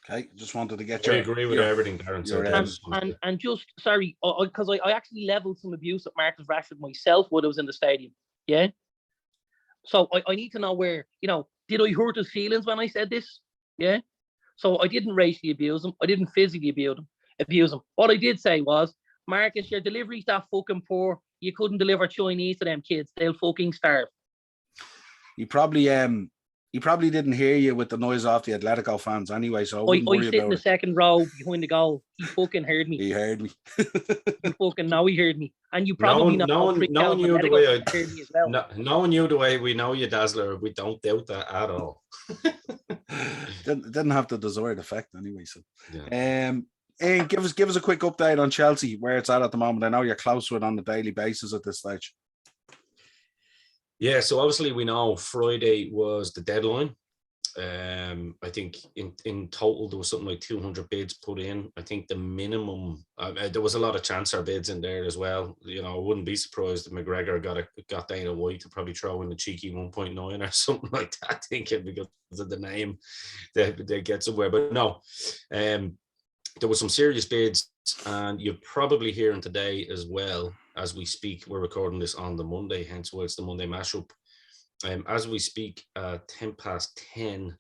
Okay, just wanted to get I agree with everything Darren said. And just, sorry, because I actually leveled some abuse at Marcus Rashford myself when I was in the stadium. Yeah? So I need to know where, did I hurt his feelings when I said this? Yeah? So I didn't racially abuse him. I didn't physically abuse him. What I did say was, Marcus, your delivery's that fucking poor. You couldn't deliver Chinese to them kids. They'll fucking starve. He probably didn't hear you with the noise off the Atletico fans anyway, so I sit in the second row behind the goal. He fucking heard me. He heard me. You fucking know he heard me. And you probably knowing you the way knowing you the way we know you, Dazzler, we don't doubt that at all. Didn't have the desired effect anyway. So and give us a quick update on Chelsea, where it's at the moment. I know you're close to it on a daily basis at this stage. Yeah, so obviously we know Friday was the deadline. I think in total there was something like 200 bids put in. I think the minimum, there was a lot of chancer bids in there as well. I wouldn't be surprised if McGregor got Dana White to probably throw in a cheeky 1.9 or something like that, thinking because of the name they get somewhere. But no, there was some serious bids, and you're probably hearing today as well. As we speak, we're recording this on the Monday, hence why it's the Monday mashup. As we speak, 10:10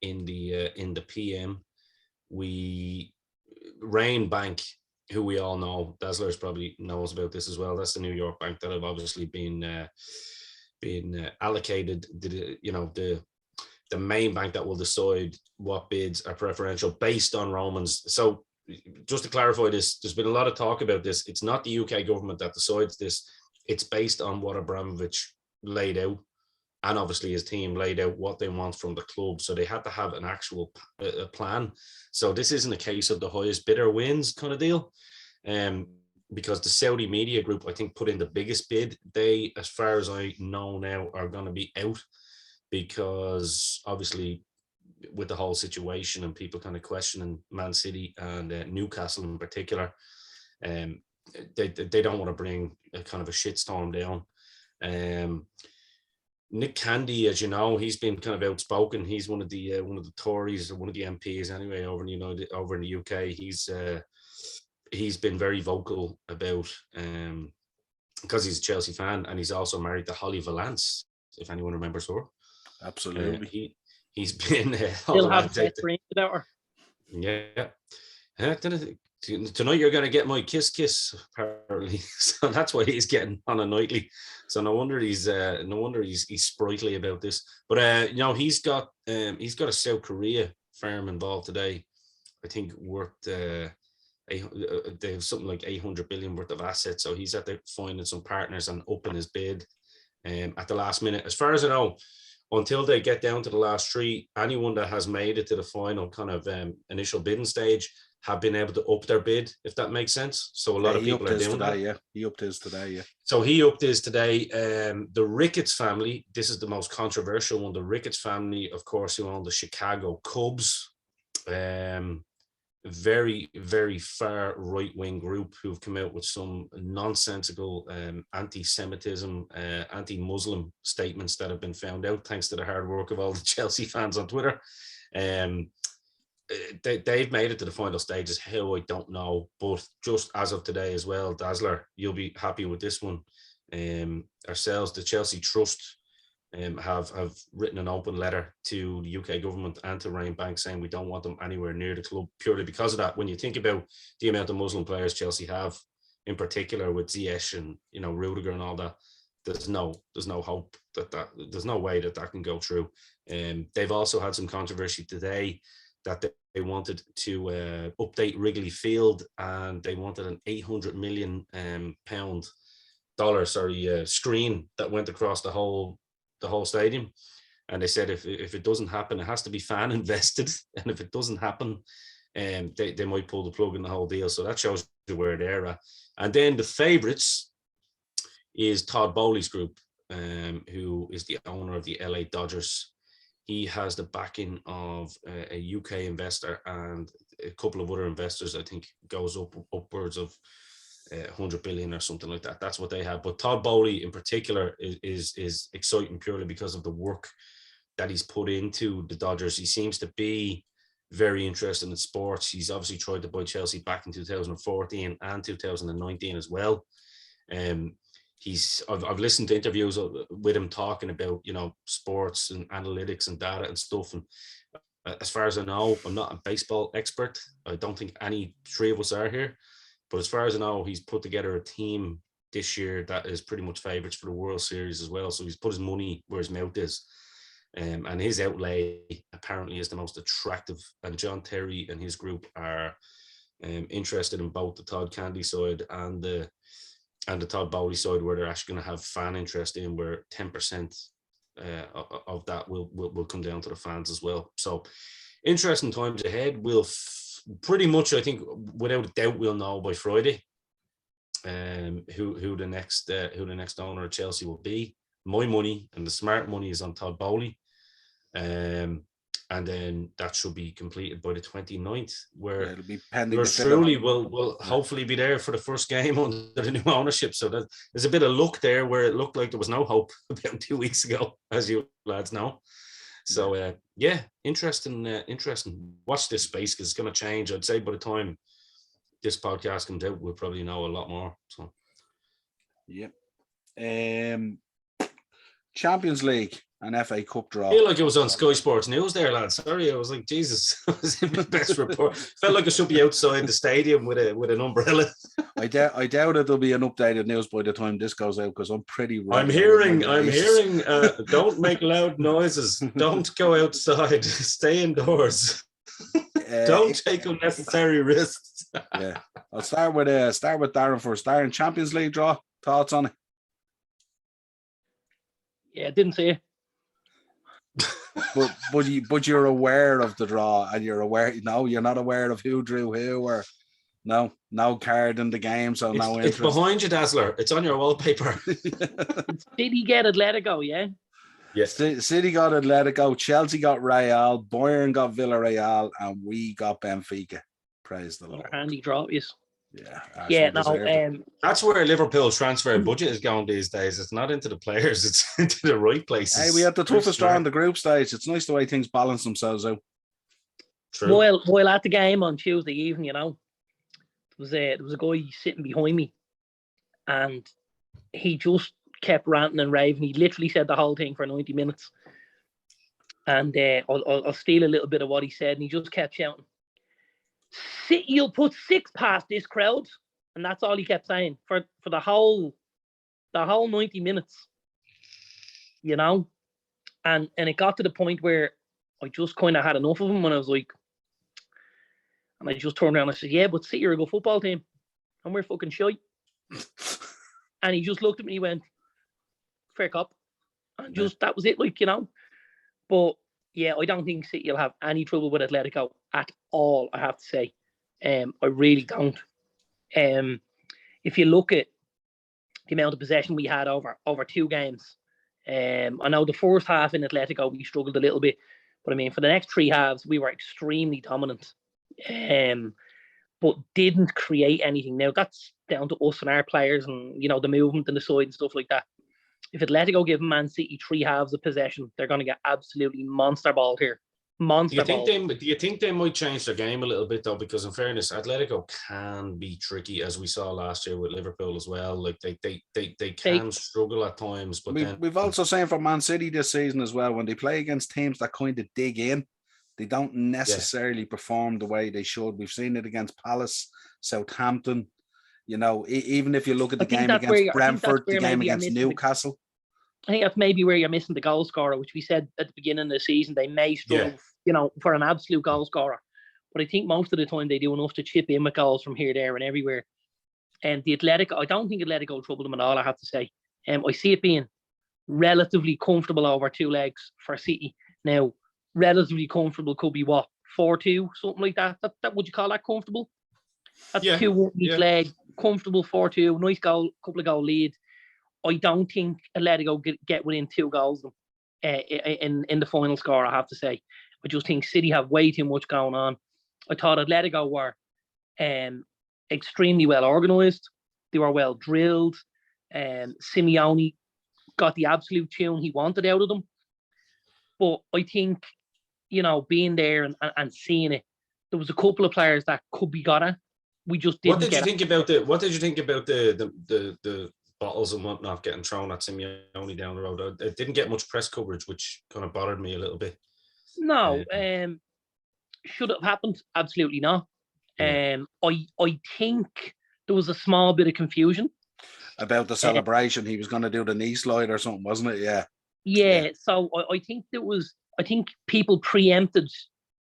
in the PM, Rain Bank, who we all know, Dazzlers probably knows about this as well. That's the New York bank that have obviously been allocated the the main bank that will decide what bids are preferential based on Romans. So just to clarify this, there's been a lot of talk about this. It's not the UK government that decides this. It's based on what Abramovich laid out, and obviously his team laid out what they want from the club. So they had to have an actual plan. So this isn't a case of the highest bidder wins kind of deal. Because the Saudi media group, I think, put in the biggest bid. They, as far as I know now, are going to be out because obviously with the whole situation and people kind of questioning Man City and Newcastle in particular, they don't want to bring a kind of a shitstorm down. Nick Candy, as you know, he's been kind of outspoken. He's one of the Tories, or one of the MPs anyway, over in the UK. He's been very vocal about because he's a Chelsea fan, and he's also married to Holly Valance, if anyone remembers her. Absolutely. He's been still have best dreams about her. Yeah. Tonight you're going to get my kiss apparently. So that's why he's getting on a nightly. So no wonder he's sprightly about this. But he's got a South Korea firm involved today. I think worth they have something like 800 billion worth of assets. So he's at there finding some partners and upping his bid at the last minute. As far as I know, until they get down to the last three, anyone that has made it to the final kind of initial bidding stage have been able to up their bid, if that makes sense. So a lot of people are doing that. Yeah, he upped his today. Yeah. So he upped his today. The Ricketts family, this is the most controversial one. The Ricketts family, of course, who own the Chicago Cubs. Very, very far right-wing group who've come out with some nonsensical anti-Semitism, anti-Muslim statements that have been found out thanks to the hard work of all the Chelsea fans on Twitter. They've made it to the final stages. How, I don't know, but just as of today as well, Dazzler, you'll be happy with this one. Ourselves, the Chelsea Trust, have written an open letter to the UK government and to Rain Bank saying we don't want them anywhere near the club purely because of that. When you think about the amount of Muslim players Chelsea have, in particular with Ziyech and Rudiger and all that, there's no hope that there's no way that can go through. They've also had some controversy today that they wanted to update Wrigley Field, and they wanted an $800 million screen that went across the whole stadium. And they said if it doesn't happen, it has to be fan invested, and if it doesn't happen, they might pull the plug in the whole deal. So that shows you where they're at. And then the favourites is Todd Bowley's group, who is the owner of the LA Dodgers. He has the backing of a UK investor and a couple of other investors. I think goes upwards of 100 billion or something like that. That's what they have. But Todd Bowley in particular is exciting purely because of the work that he's put into the Dodgers. He seems to be very interested in sports. He's obviously tried to buy Chelsea back in 2014 and 2019 as well. I've listened to interviews with him talking about, sports and analytics and data and stuff. And as far as I know, I'm not a baseball expert. I don't think any three of us are here. But as far as I know, he's put together a team this year that is pretty much favourites for the World Series as well. So he's put his money where his mouth is. And his outlay apparently is the most attractive. And John Terry and his group are interested in both the Todd Candy side and the Todd Bowley side, where they're actually going to have fan interest in, where 10% of that will come down to the fans as well. So interesting times ahead. We'll pretty much, I think, without a doubt, we'll know by Friday who the next owner of Chelsea will be. My money and the smart money is on Todd Bowley. And then that should be completed by the 29th, where it'll be pending. Yours truly will hopefully be there for the first game under the new ownership. So there's a bit of luck there where it looked like there was no hope about 2 weeks ago, as you lads know. So interesting. Watch this space because it's going to change. I'd say by the time this podcast comes out, we'll probably know a lot more. So yeah. Champions League. an FA Cup draw. I feel like it was on Sky Sports News there, lad. Sorry, I was like, Jesus, I was in my best report. Felt like I should be outside the stadium with an umbrella. I doubt there'll be an updated news by the time this goes out because I'm pretty ready. I'm hearing, don't make loud noises. Don't go outside. Stay indoors. Don't take unnecessary risks. Yeah, I'll start with Darren first. Darren, Champions League draw. Thoughts on it? Yeah, didn't see it. but you're aware of the draw, and you're aware. No, you're not aware of who drew who, or no card in the game, so no interest. It's behind you, Dazzler. It's on your wallpaper. Did he get Atletico? Yeah. Yes. City got Atletico, Chelsea got Real, Bayern got Villarreal, and we got Benfica. Praise the Lord. Handy draw, yes. Yeah. That's where Liverpool's transfer budget is going these days. It's not into the players; it's into the right places. Hey, we had the toughest draw in the group stage. It's nice the way things balance themselves out. True. While at the game on Tuesday evening, there was a guy sitting behind me, and he just kept ranting and raving. He literally said the whole thing for 90 minutes. And I'll steal a little bit of what he said, and he just kept shouting, City will put 6 past this crowd. And that's all he kept saying for the whole 90 minutes. And it got to the point where I just kind of had enough of him, and I was like, and I just turned around and I said, yeah, but City are a good football team, and we're fucking shite. And he just looked at me and he went, fair cop. And just, that was it, But yeah, I don't think City will have any trouble with Atletico at all, I have to say. I really don't. If you look at the amount of possession we had over 2 games, I know the first half in Atletico we struggled a little bit, but I mean, for the next 3 halves we were extremely dominant, but didn't create anything. Now that's down to us and our players, and the movement and the side and stuff like that. If Atletico give Man City 3 halves of possession, they're going to get absolutely monster ball here. Do you think they might change their game a little bit though? Because in fairness, Atletico can be tricky, as we saw last year with Liverpool as well. Like they can struggle at times. But we've also seen from Man City this season as well, when they play against teams that kind of dig in, they don't necessarily perform the way they should. We've seen it against Palace, Southampton. Even if you look at the game against Brentford, the game against Newcastle. I think that's maybe where you're missing the goal scorer, which we said at the beginning of the season. They may struggle, for an absolute goal scorer. But I think most of the time they do enough to chip in with goals from here, there, and everywhere. And the Atletico, I don't think Atletico will trouble them at all, I have to say. I see it being relatively comfortable over 2 legs for City. Now, relatively comfortable could be what? 4-2, something like that. That would you call that comfortable? That's 2-1 each leg. Comfortable 4-2, nice goal, couple of goal lead. I don't think Atletico get within 2 goals in the final score, I have to say. I just think City have way too much going on. I thought Atletico were extremely well organised. They were well drilled. Simeone got the absolute tune he wanted out of them. But I think, being there and seeing it, there was a couple of players that could be got at. We just didn't. What did you think about the bottles and whatnot getting thrown at Simeone down the road? It didn't get much press coverage, which kind of bothered me a little bit. No, should it have happened? Absolutely not. I think there was a small bit of confusion about the celebration. He was going to do the knee slide or something, wasn't it? Yeah. So I think I think people preempted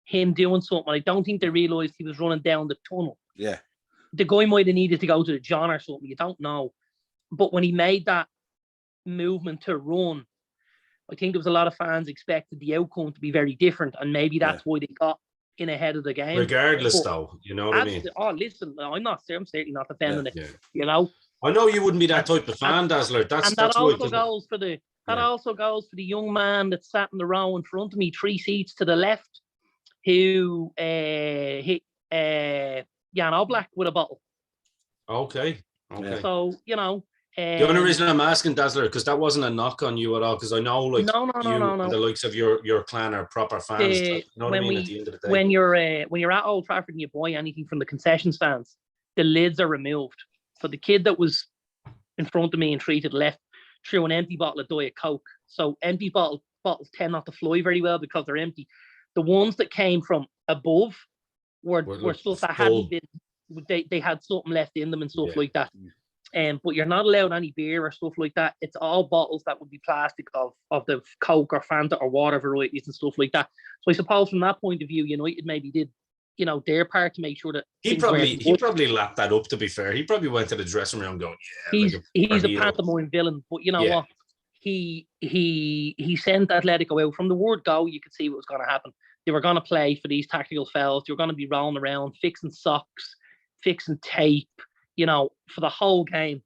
him doing something. I don't think they realised he was running down the tunnel. Yeah. The guy might have needed to go to the John or something. You don't know. But when he made that movement to run, I think there was a lot of fans expected the outcome to be very different, and maybe that's why they got in ahead of the game. Regardless, though, you know what I mean? Oh, listen, I'm certainly not defending it. Yeah. I know you wouldn't be that type of fan, Dazzler. That also goes for the young man that sat in the row in front of me, 3 seats to the left, who hit Jan Oblak with a bottle. Okay. So, the only reason I'm asking, Dazzler, because that wasn't a knock on you at all, because I know, like, no. The likes of your clan are proper fans. You know what I mean? At the end of the day, when you're at Old Trafford and you buy anything from the concession stands, the lids are removed. So the kid that was in front of me and 3 to the left threw an empty bottle of Diet Coke. So empty bottle bottles tend not to fly very well because they're empty. The ones that came from above were stuff that hadn't been. They had something left in them and stuff like that. But you're not allowed any beer or stuff like that. It's all bottles that would be plastic of the Coke or Fanta or water varieties and stuff like that. So I suppose from that point of view, United maybe did, their part to make sure that he probably lapped that up. To be fair, he probably went to the dressing room going, he's a pantomime villain. But you know what? He sent Atletico out from the word go. You could see what was going to happen. They were going to play for these tactical fouls. They were going to be rolling around, fixing socks, fixing tape, for the whole game.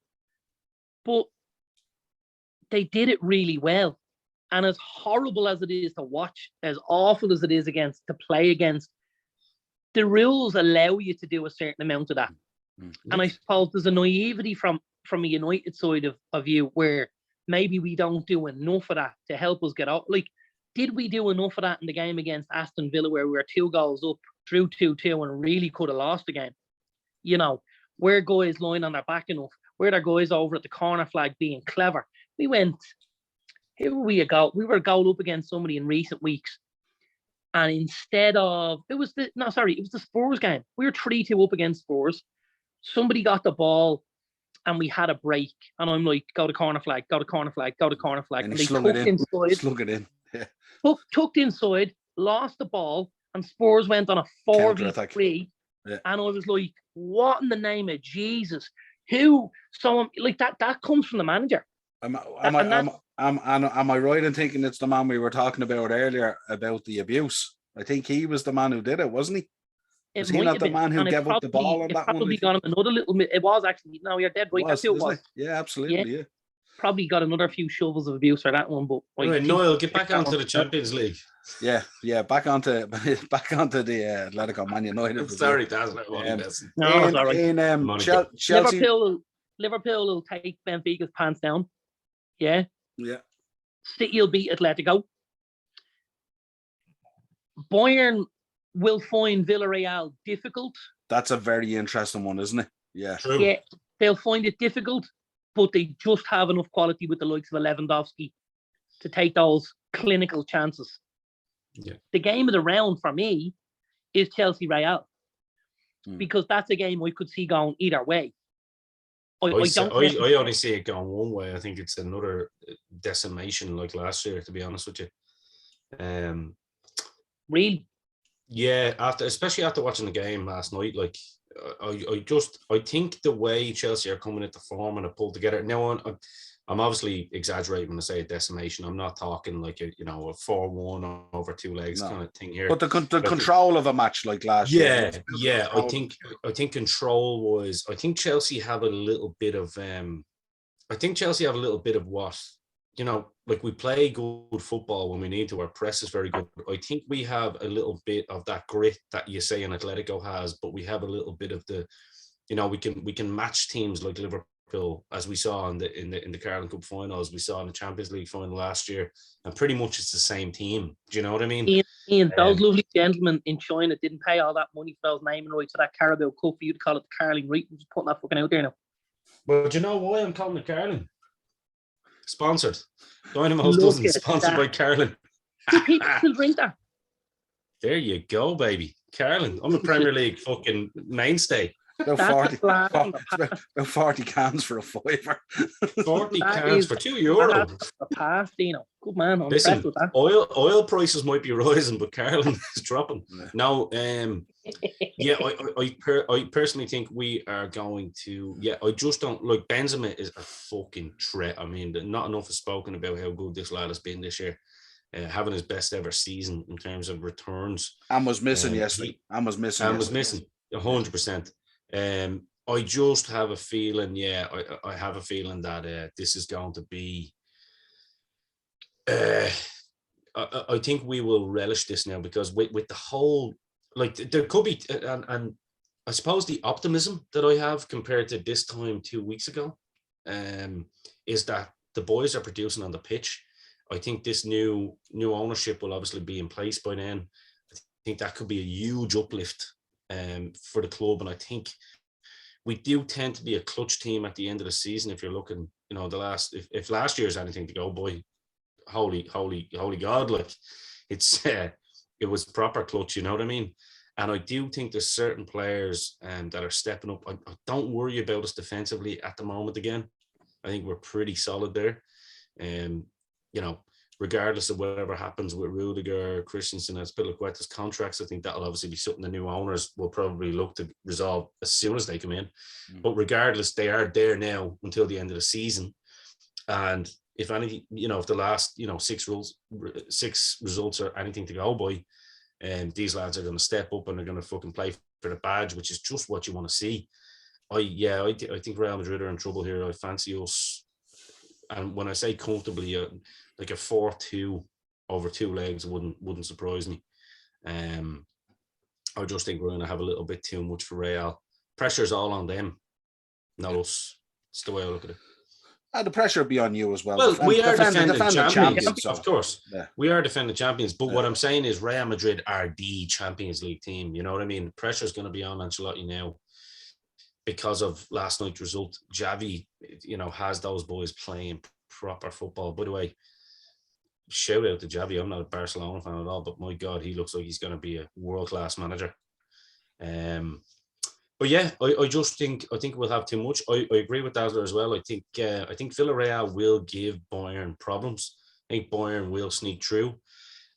But they did it really well. And as horrible as it is to watch, as awful as it is to play against, the rules allow you to do a certain amount of that. Mm-hmm. And I suppose there's a naivety from a United side of you where maybe we don't do enough of that to help us get out. Like, did we do enough of that in the game against Aston Villa where we were 2 goals up, drew 2-2 and really could have lost the game? Where guys lying on their back enough, where their guys over at the corner flag being clever. We went, here were we a goal? We were a goal up against somebody in recent weeks. And instead of, it was the Spurs game. We were 3-2 up against Spurs. Somebody got the ball and we had a break. And I'm like, go to corner flag, go to corner flag, go to corner flag. And they slug it in. Yeah. Tucked inside, lost the ball, and Spurs went on a 4v3. Yeah. And I was like, what in the name of Jesus? Someone like that comes from the manager. Am I right in thinking it's the man we were talking about earlier about the abuse? I think he was the man who did it, wasn't he? Was he not the man who gave up the ball on that one? Probably got him another little bit. It was actually, no, you're dead right. That's who it was. Yeah, absolutely. Yeah. Probably got another few shovels of abuse for that one. But right, Niall, get back onto the Champions League. Yeah, back onto the Atletico Man United. Sorry, that's not what I'm missing. No, it's all right. Chelsea. Liverpool will take Benfica's pants down. Yeah. Yeah. City will beat Atletico. Bayern will find Villarreal difficult. That's a very interesting one, isn't it? Yeah. True. Yeah, they'll find it difficult, but they just have enough quality with the likes of Lewandowski to take those clinical chances. Yeah. The game of the round for me is Chelsea-Real because that's a game I could see going either way. I only see it going one way. I think it's another decimation like last year, to be honest with you. Really? Yeah, especially after watching the game last night, like I think the way Chelsea are coming into form and are pulled together. Now, I'm obviously exaggerating when I say a decimation. I'm not talking like a 4-1 over 2 legs kind of thing here. But the control of a match like last year. Yeah. I think control was. I think Chelsea have a little bit of. What, like we play good football when we need to. Our press is very good. I think we have a little bit of that grit that you say an Atletico has, but we have a little bit of the, we can match teams like Liverpool, as we saw in the Carling Cup finals, we saw in the Champions League final last year, and pretty much it's the same team. Do you know what I mean? Ian, those lovely gentlemen in China didn't pay all that money for those naming rights to that Carabao Cup for you to call it the Carling, right? I'm just putting that fucking out there now. Well, do you know why I'm calling it Carling? Sponsored. Dynamo's doesn't sponsored by Carling. Do people still drink that? There you go, baby. Carling. I'm a Premier League fucking mainstay. About 40 cans for a £5. 40 cans for €2. A pass, Dino. Good man. I'm Listen, with that. oil prices might be rising, but Carling is dropping. No, I personally think we are going to. Yeah, I just don't look. Benzema is a fucking threat. I mean, not enough is spoken about how good this lad has been this year. Having his best ever season in terms of returns. And was missing yesterday. And was missing 100%. I just have a feeling, I have a feeling that this is going to be. I think we will relish this now because with the whole, like there could be, and I suppose the optimism that I have compared to this time 2 weeks ago, is that the boys are producing on the pitch. I think this new ownership will obviously be in place by then. I think that could be a huge uplift for the club, and I think we do tend to be a clutch team at the end of the season. If you're looking, if last year's anything to go by, holy God, like it's it was proper clutch, you know what I mean? And I do think there's certain players that are stepping up. I don't worry about us defensively at the moment again. I think we're pretty solid there. You know, regardless of whatever happens with Rudiger, Christensen, and Spilicueta's contracts, I think that'll obviously be something the new owners will probably look to resolve as soon as they come in. But regardless, they are there now until the end of the season. And if anything, you know, if the last, you know, six results are anything to go by, these lads are going to step up and they're going to fucking play for the badge, which is just what you want to see. I think Real Madrid are in trouble here. I fancy us, and when I say comfortably, like a 4-2 over 2 legs wouldn't surprise me. I just think we're going to have a little bit too much for Real. Pressure's all on them, not us. It's the way I look at it. The pressure will be on you as well. Well, we are defending champions, so, of course. Yeah. We are defending champions. But what I'm saying is Real Madrid are the Champions League team. You know what I mean? Pressure is going to be on Ancelotti now because of last night's result. Xavi, you know, has those boys playing proper football. By the way, shout out to Xavi. I'm not a Barcelona fan at all, but my God, he looks like he's going to be a world-class manager. But yeah, I just think we'll have too much. I agree with Dazzler as well. I think Villarreal will give Bayern problems. I think Bayern will sneak through.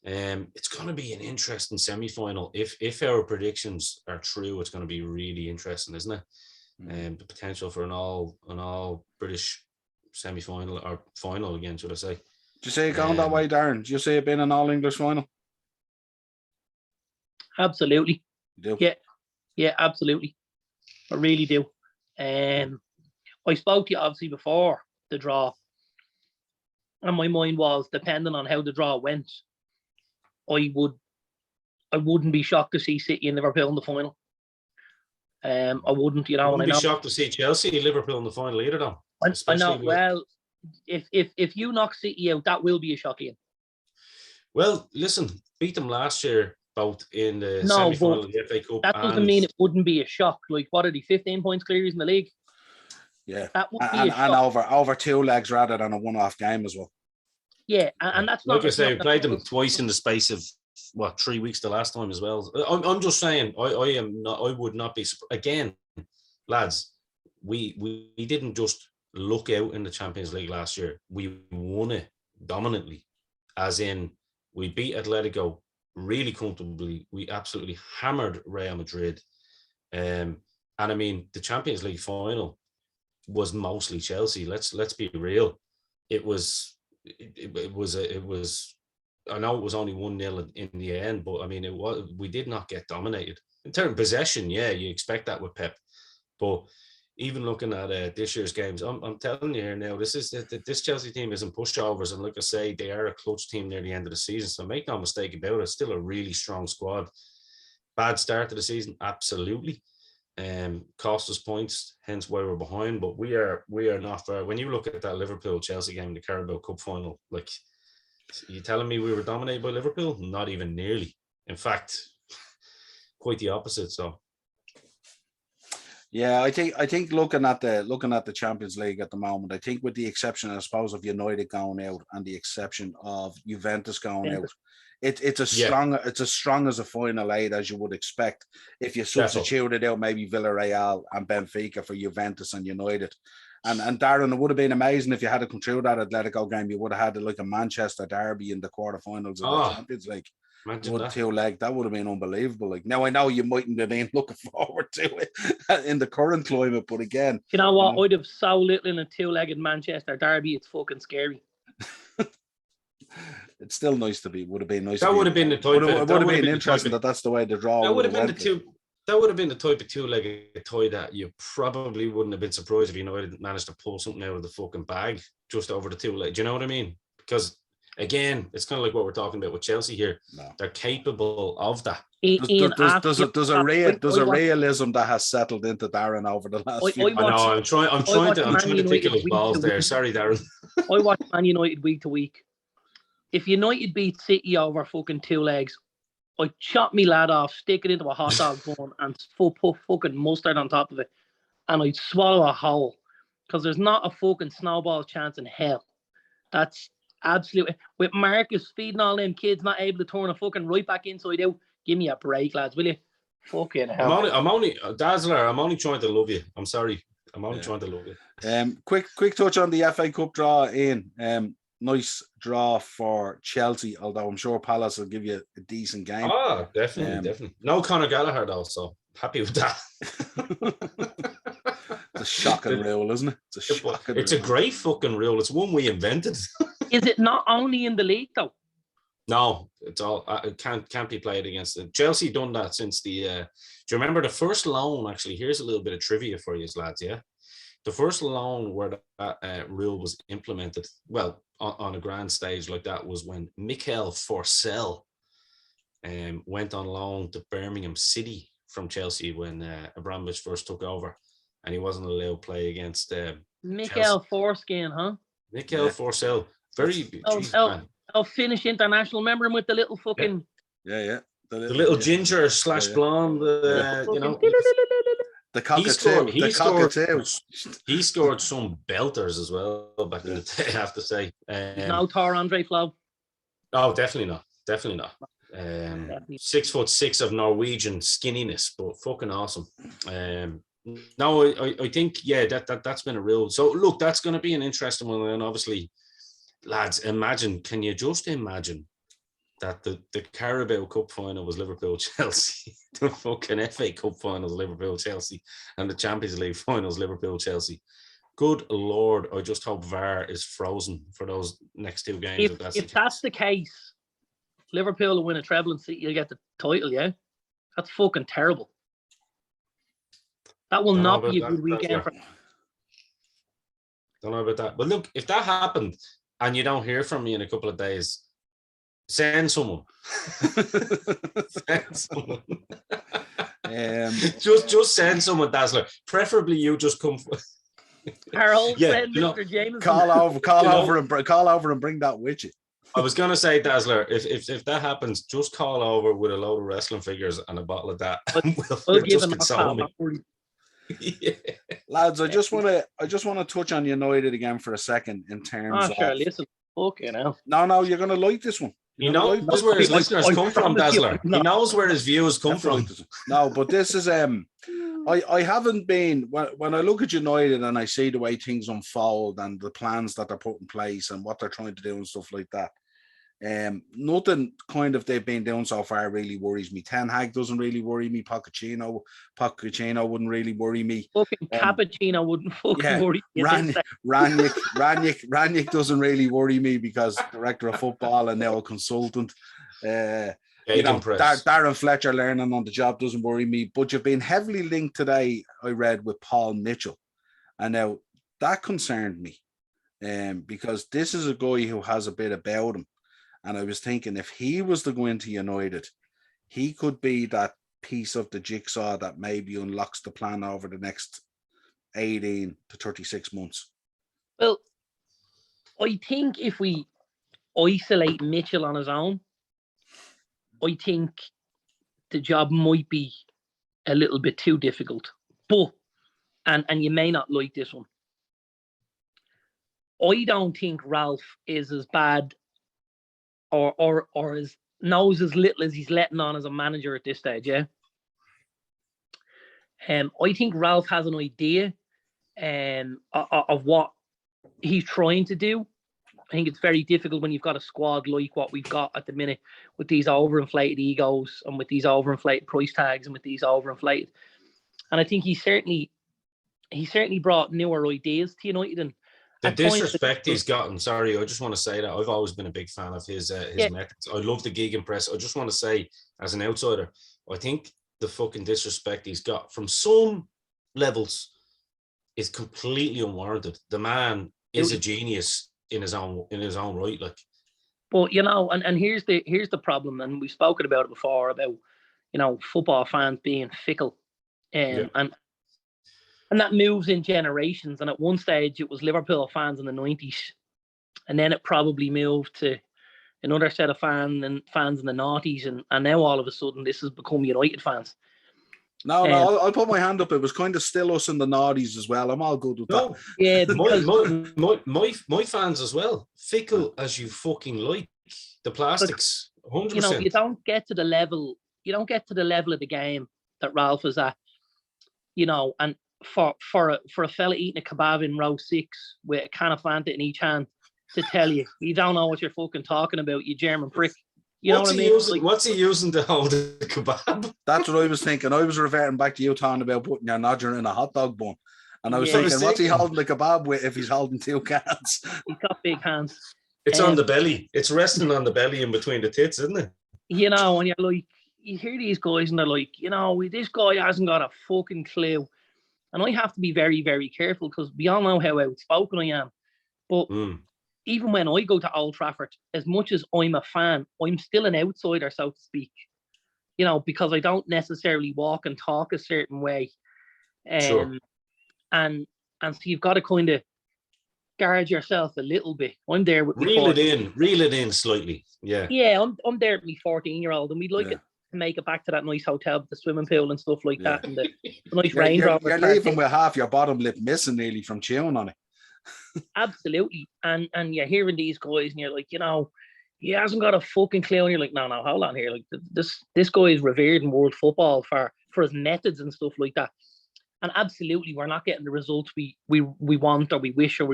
It's going to be an interesting semi-final. If our predictions are true, it's going to be really interesting, isn't it? The potential for an all British semi-final or final again, should I say? Do you see it going that way, Darren? Do you see it being an all English final? Absolutely. You do? Yeah, absolutely. I really do. I spoke to you obviously before the draw, and my mind was, depending on how the draw went, I wouldn't be shocked to see City and Liverpool in the final. I wouldn't, you know. I wouldn't be shocked to see Chelsea and Liverpool in the final either, though. I know. Well, if you knock City out, that will be a shock, Ian. Well, listen, beat them last year, both in the semi-final of the FA Cup. That doesn't mean it wouldn't be a shock. Like, what are they, 15 points clear in the league? Yeah, that would be a shock. And over 2 legs rather than a one-off game as well. Yeah, and that's not. Like I say, we played them twice in the space of 3 weeks the last time as well. I'm just saying, I would not be again, lads. We didn't just look out in the Champions League last year. We won it dominantly, as in we beat Atletico really comfortably. We absolutely hammered Real Madrid, and I mean the Champions League final was mostly Chelsea. Let's be real. It was. I know it was only 1-0 in the end, but I mean we did not get dominated in terms of possession. Yeah, you expect that with Pep, but even looking at this year's games, I'm telling you here now, this Chelsea team isn't pushovers, and like I say, they are a clutch team near the end of the season. So make no mistake about it, it's still a really strong squad. Bad start to the season, absolutely. Cost us points, hence why we're behind. But we are not far. When you look at that Liverpool Chelsea game, the Carabao Cup final, like, you telling me we were dominated by Liverpool? Not even nearly. In fact, quite the opposite. So. Yeah, I think looking at the Champions League at the moment, I think with the exception, I suppose, of United going out and the exception of Juventus going out, it's as strong as a final 8 as you would expect if you substituted out maybe Villarreal and Benfica for Juventus and United. And Darren, it would have been amazing if you had to come through that Atletico game. You would have had like a Manchester derby in the quarterfinals of the Champions League. Would 2 leg, that would have been unbelievable. Like, now I know you mightn't have been looking forward to it in the current climate, but again, you know what? I'd have so little in a 2-legged Manchester derby. It's fucking scary. It's still nice to be. Would have been nice. That would have been the type. It would have been interesting that's the way the draw. That would have been That would have been the type of 2-legged toy that you probably wouldn't have been surprised if United managed to pull something out of the fucking bag just over the 2-leg. Do you know what I mean? Because again, it's kind of like what we're talking about with Chelsea here. No. They're capable of that. There's a realism that has settled into Darren over the last few months. I'm trying to tickle his balls there. Sorry, Darren. I watch Man United week to week. If United beat City over fucking 2 legs, I chop me lad off, stick it into a hot dog bun, and put fucking mustard on top of it, and I'd swallow a whole, because there's not a fucking snowball chance in hell. That's Absolutely. With Marcus feeding all them kids, not able to turn a fucking right back inside out. Give me a break, lads, will you? Fucking hell. I'm only Dazzler. I'm only trying to love you. I'm sorry. I'm only trying to love you. Quick touch on the FA Cup draw, Ian. Nice draw for Chelsea, although I'm sure Palace will give you a decent game. Oh, definitely. No Conor Gallagher though, so happy with that. It's a shocking rule, isn't it? It's a great fucking rule. It's one we invented. Is it not only in the league though? No, it's all. It can't be played against it. Chelsea done that since the. Do you remember the first loan? Actually, here's a little bit of trivia for you, lads. Yeah, the first loan where that rule was implemented, well, on a grand stage like that, was when Mikel Forsell went on loan to Birmingham City from Chelsea when Abramovich first took over, and he wasn't allowed to play against Mikel Forskin, huh? Mikel Forsell, very. Finnish international. Remember him with the little fucking the little ginger / blonde, you know. The cockatoo. He scored some belters as well back in the day, I have to say. No Tor Andre Flo. Oh, definitely not. 6'6" of Norwegian skinniness, but fucking awesome. No, I think that's been a real. So look, that's going to be an interesting one, and obviously, lads, can you just imagine that the Carabao Cup final was Liverpool-Chelsea, the fucking FA Cup finals Liverpool-Chelsea, and the Champions League finals Liverpool-Chelsea. Good Lord, I just hope VAR is frozen for those next two games. If that's the case, Liverpool will win a treble and City will get the title, yeah? That's fucking terrible. That will not be a good weekend for. Don't know about that. But look, if that happened and you don't hear from me in a couple of days, send someone. Just send someone, Dazzler. Preferably you just come. Our old friend, Mr. Jameson. Call over and bring that with you. I was gonna say, Dazzler, if that happens, just call over with a load of wrestling figures and a bottle of that. We'll just console me. Yeah. Lads, I just want to touch on United again for a second in terms of. Listen, okay now. No, you're gonna like this one. He knows where his listeners come from, Dazzler. He knows where his viewers come from. No, but this is I haven't been when I look at United and I see the way things unfold and the plans that they're put in place and what they're trying to do and stuff like that. Nothing kind of they've been doing so far really worries me. Ten Hag doesn't really worry me. Pochettino wouldn't really worry me. Fucking Cappuccino wouldn't fucking worry me. Ranić doesn't really worry me because director of football and now a consultant. Darren Fletcher learning on the job doesn't worry me. But you've been heavily linked today, I read, with Paul Mitchell, and now that concerned me, because this is a guy who has a bit about him. And I was thinking if he was to go into United, he could be that piece of the jigsaw that maybe unlocks the plan over the next 18 to 36 months. Well, I think if we isolate Mitchell on his own, I think the job might be a little bit too difficult. But, and you may not like this one, I don't think Ralph is as bad or knows as little as he's letting on as a manager at this stage, yeah? I think Ralph has an idea of what he's trying to do. I think it's very difficult when you've got a squad like what we've got at the minute with these overinflated egos and with these overinflated price tags and with these overinflated. And I think he certainly brought newer ideas to United. And the disrespect he's gotten, sorry, I just want to say that I've always been a big fan of his methods. I love the gegenpress. I just want to say, as an outsider, I think the fucking disrespect he's got from some levels is completely unwarranted. The man is a genius in his own right, like. But and here's the problem, and we've spoken about it before about football fans being fickle, and that moves in generations. And at one stage, it was Liverpool fans in the 90s. And then it probably moved to another set of fans in the 90s. And now all of a sudden, this has become United fans. No, I'll put my hand up. It was kind of still us and the naughties as well. I'm all good with that. Yeah, my fans as well. Fickle as you fucking like. The plastics, 100%. You know, you don't get to the level of the game that Ralph is at. You know, and for a fella eating a kebab in row 6 with a can of Fanta in each hand to tell you don't know what you're fucking talking about, you German prick. You know what I mean? What's he using to hold the kebab? That's what I was thinking. I was reverting back to you talking about putting your nodger in a hot dog bun. And I was thinking, what's he holding the kebab with if he's holding 2 cans? He's got big hands. It's on the belly. It's resting on the belly in between the tits, isn't it? You know, and you're like, you hear these guys and they're like, you know, this guy hasn't got a fucking clue. And I have to be very, very careful because we all know how outspoken I am. But even when I go to Old Trafford, as much as I'm a fan, I'm still an outsider, so to speak. You know, because I don't necessarily walk and talk a certain way. Sure. And so you've got to kind of guard yourself a little bit. I'm there with reel it in slightly. Yeah. Yeah, I'm there with my 14-year-old, and we'd like it to make it back to that nice hotel with the swimming pool and stuff like that, and the nice Range Rover. You're leaving with half your bottom lip missing nearly from chewing on it. Absolutely. And you're hearing these guys and you're like, you know, he hasn't got a fucking clue. And you're like, no, hold on here. Like this guy is revered in world football for his methods and stuff like that. And absolutely, we're not getting the results we want or we wish or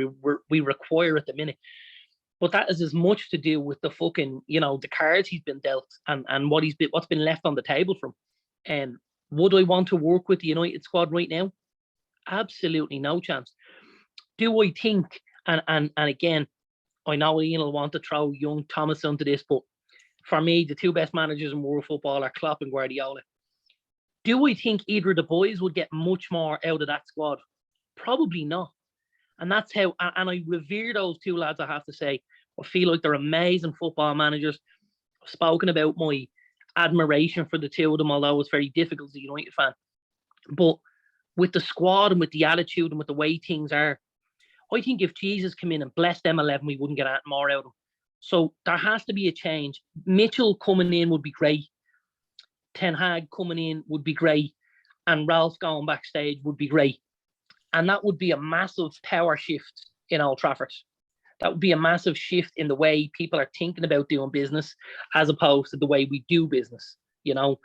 we require at the minute. But that is as much to do with the fucking, you know, the cards he's been dealt and what's been left on the table from. And would I want to work with the United squad right now? Absolutely no chance. Do I think, and again, I know Ian will want to throw young Thomas into this, but for me, the 2 best managers in world football are Klopp and Guardiola. Do I think either of the boys would get much more out of that squad? Probably not. And that's how, and I revere those 2 lads, I have to say. I feel like they're amazing football managers. I've spoken about my admiration for the 2 of them, although it's very difficult as a United fan. But with the squad and with the attitude and with the way things are, I think if Jesus came in and blessed them 11, we wouldn't get more out of them. So there has to be a change. Mitchell coming in would be great. Ten Hag coming in would be great. And Ralph going backstage would be great. And that would be a massive power shift in Old Trafford. That would be a massive shift in the way people are thinking about doing business as opposed to the way we do business. You know,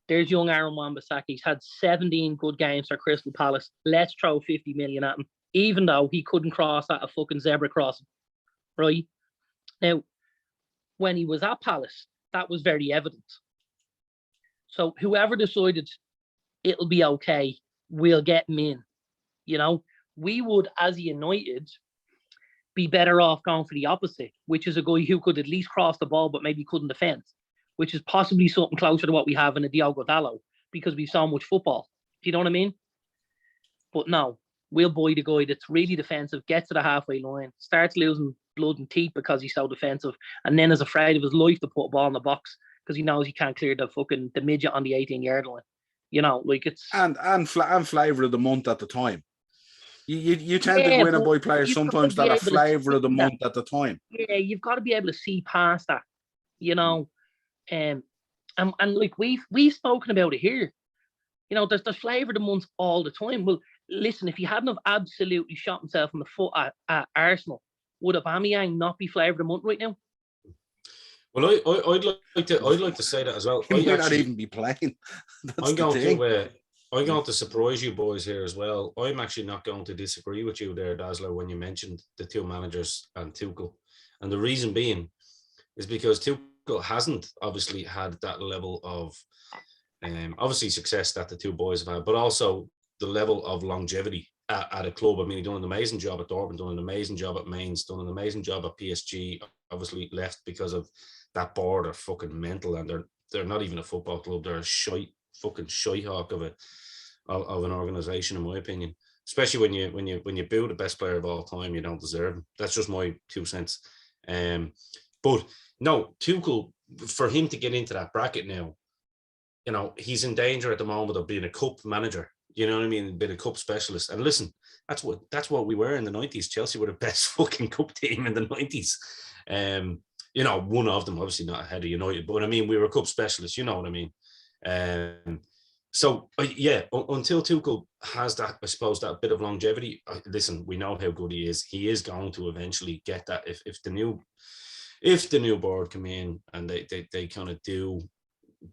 there's young Aaron Wan-Bissaka. He's had 17 good games for Crystal Palace. Let's throw 50 million at him, even though he couldn't cross at a fucking zebra crossing, right? Now, when he was at Palace, that was very evident. So whoever decided it'll be okay, we'll get him in. You know, we would, as United, be better off going for the opposite, which is a guy who could at least cross the ball but maybe couldn't defend, which is possibly something closer to what we have in a Diogo Dalot because we've so much football. Do you know what I mean? But no, we'll buy the guy that's really defensive, gets to the halfway line, starts losing blood and teeth because he's so defensive, and then is afraid of his life to put a ball in the box because he knows he can't clear the midget on the 18-yard line. You know, like it's and flavour of the month at the time. You tend to go in and buy players sometimes that are flavour of the month at the time. Yeah, you've got to be able to see past that, you know. And like we've spoken about it here. You know, there's flavour of the month all the time. Well, listen, if he hadn't have absolutely shot himself in the foot at Arsenal, would Aubameyang not be flavour of the month right now? Well, I'd like to say that as well. He might not even be playing. I'm going to surprise you boys here as well. I'm actually not going to disagree with you there, Dazzler, when you mentioned the 2 managers and Tuchel. And the reason being is because Tuchel hasn't obviously had that level of obviously success that the 2 boys have had, but also the level of longevity at a club. I mean, he's done an amazing job at Dortmund, done an amazing job at Mainz, done an amazing job at PSG, obviously left because of that board are fucking mental, and they're not even a football club. They're a fucking shite-hawk of an organization, in my opinion. Especially when you boo the best player of all time, you don't deserve him. That's just my 2 cents. But no, Tuchel, for him to get into that bracket now, you know, he's in danger at the moment of being a cup manager. You know what I mean? Being a cup specialist. And listen, that's what we were in the 90s. Chelsea were the best fucking cup team in the 90s. You know, one of them, obviously not ahead of United, but I mean, we were cup specialists. You know what I mean? So until Tuchel has that, I suppose, that bit of longevity. Listen, we know how good he is. He is going to eventually get that. If the new board come in and they kind of do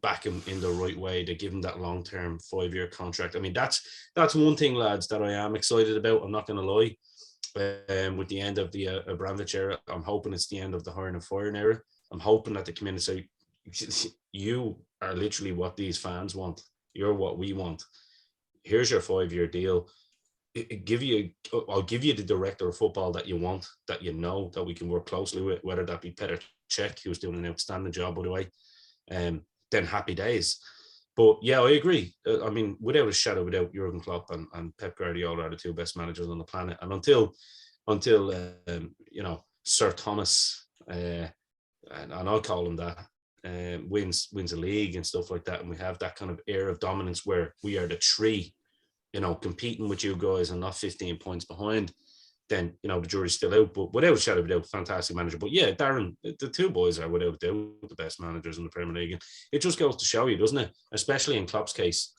back him in the right way, they give him that long-term 5-year contract. I mean, that's one thing, lads, that I am excited about. I'm not going to lie. With the end of the Abramovich era, I'm hoping it's the end of the hiring and firing era. I'm hoping that they come in and say, you are literally what these fans want. You're what we want. Here's your 5-year deal. I'll give you the director of football that you want, that you know, that we can work closely with, whether that be Petr Cech, who's doing an outstanding job, by the way. Then happy days. But yeah, I agree. I mean, without a shadow, without Jurgen Klopp and Pep Guardiola are the two best managers on the planet. And until Sir Thomas, and I'll call him that, wins a league and stuff like that, and we have that kind of air of dominance where we are the three, competing with you guys and not 15 points behind, then the jury's still out. But without a shadow of a doubt, fantastic manager. But yeah, Darren, the two boys are without a doubt the best managers in the Premier League. And it just goes to show you, doesn't it? Especially in Klopp's case,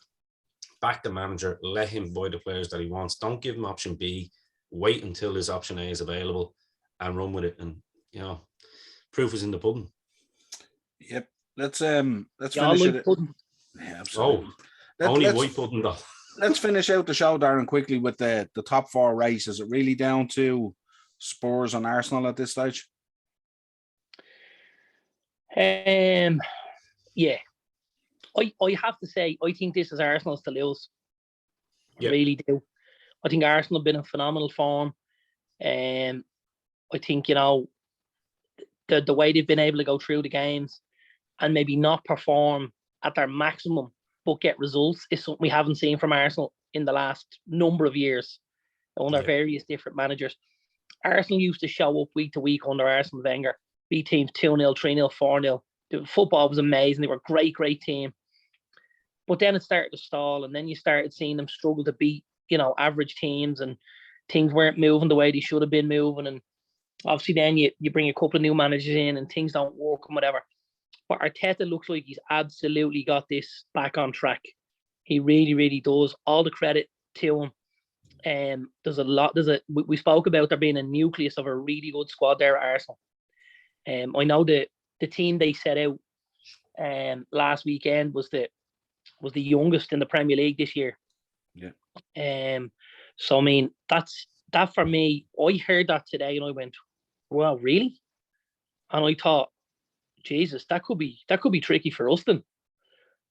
back the manager, let him buy the players that he wants. Don't give him option B. Wait until his option A is available and run with it. And proof is in the pudding. Yep. Let's finish it. Pudding. Yeah, absolutely. Only white pudding though. Let's finish out the show, Darren, quickly with the top 4 race. Is it really down to Spurs and Arsenal at this stage? Yeah. I have to say, I think this is Arsenal's to lose. I really do. I think Arsenal have been in phenomenal form. I think, the way they've been able to go through the games and maybe not perform at their maximum but get results is something we haven't seen from Arsenal in the last number of years under various different managers. Arsenal used to show up week to week under Arsene Wenger, beat teams 2-0, 3-0, 4-0. The football was amazing. They were a great team. But then it started to stall, and then you started seeing them struggle to beat, average teams, and things weren't moving the way they should have been moving. And obviously then you bring a couple of new managers in and things don't work and whatever. But Arteta looks like he's absolutely got this back on track. He really, really does. All the credit to him. We spoke about there being a nucleus of a really good squad there at Arsenal. I know the team they set out last weekend was the youngest in the Premier League this year. Yeah. So I mean that for me. I heard that today and I went, well, really? And I thought, Jesus, that could be tricky for us then.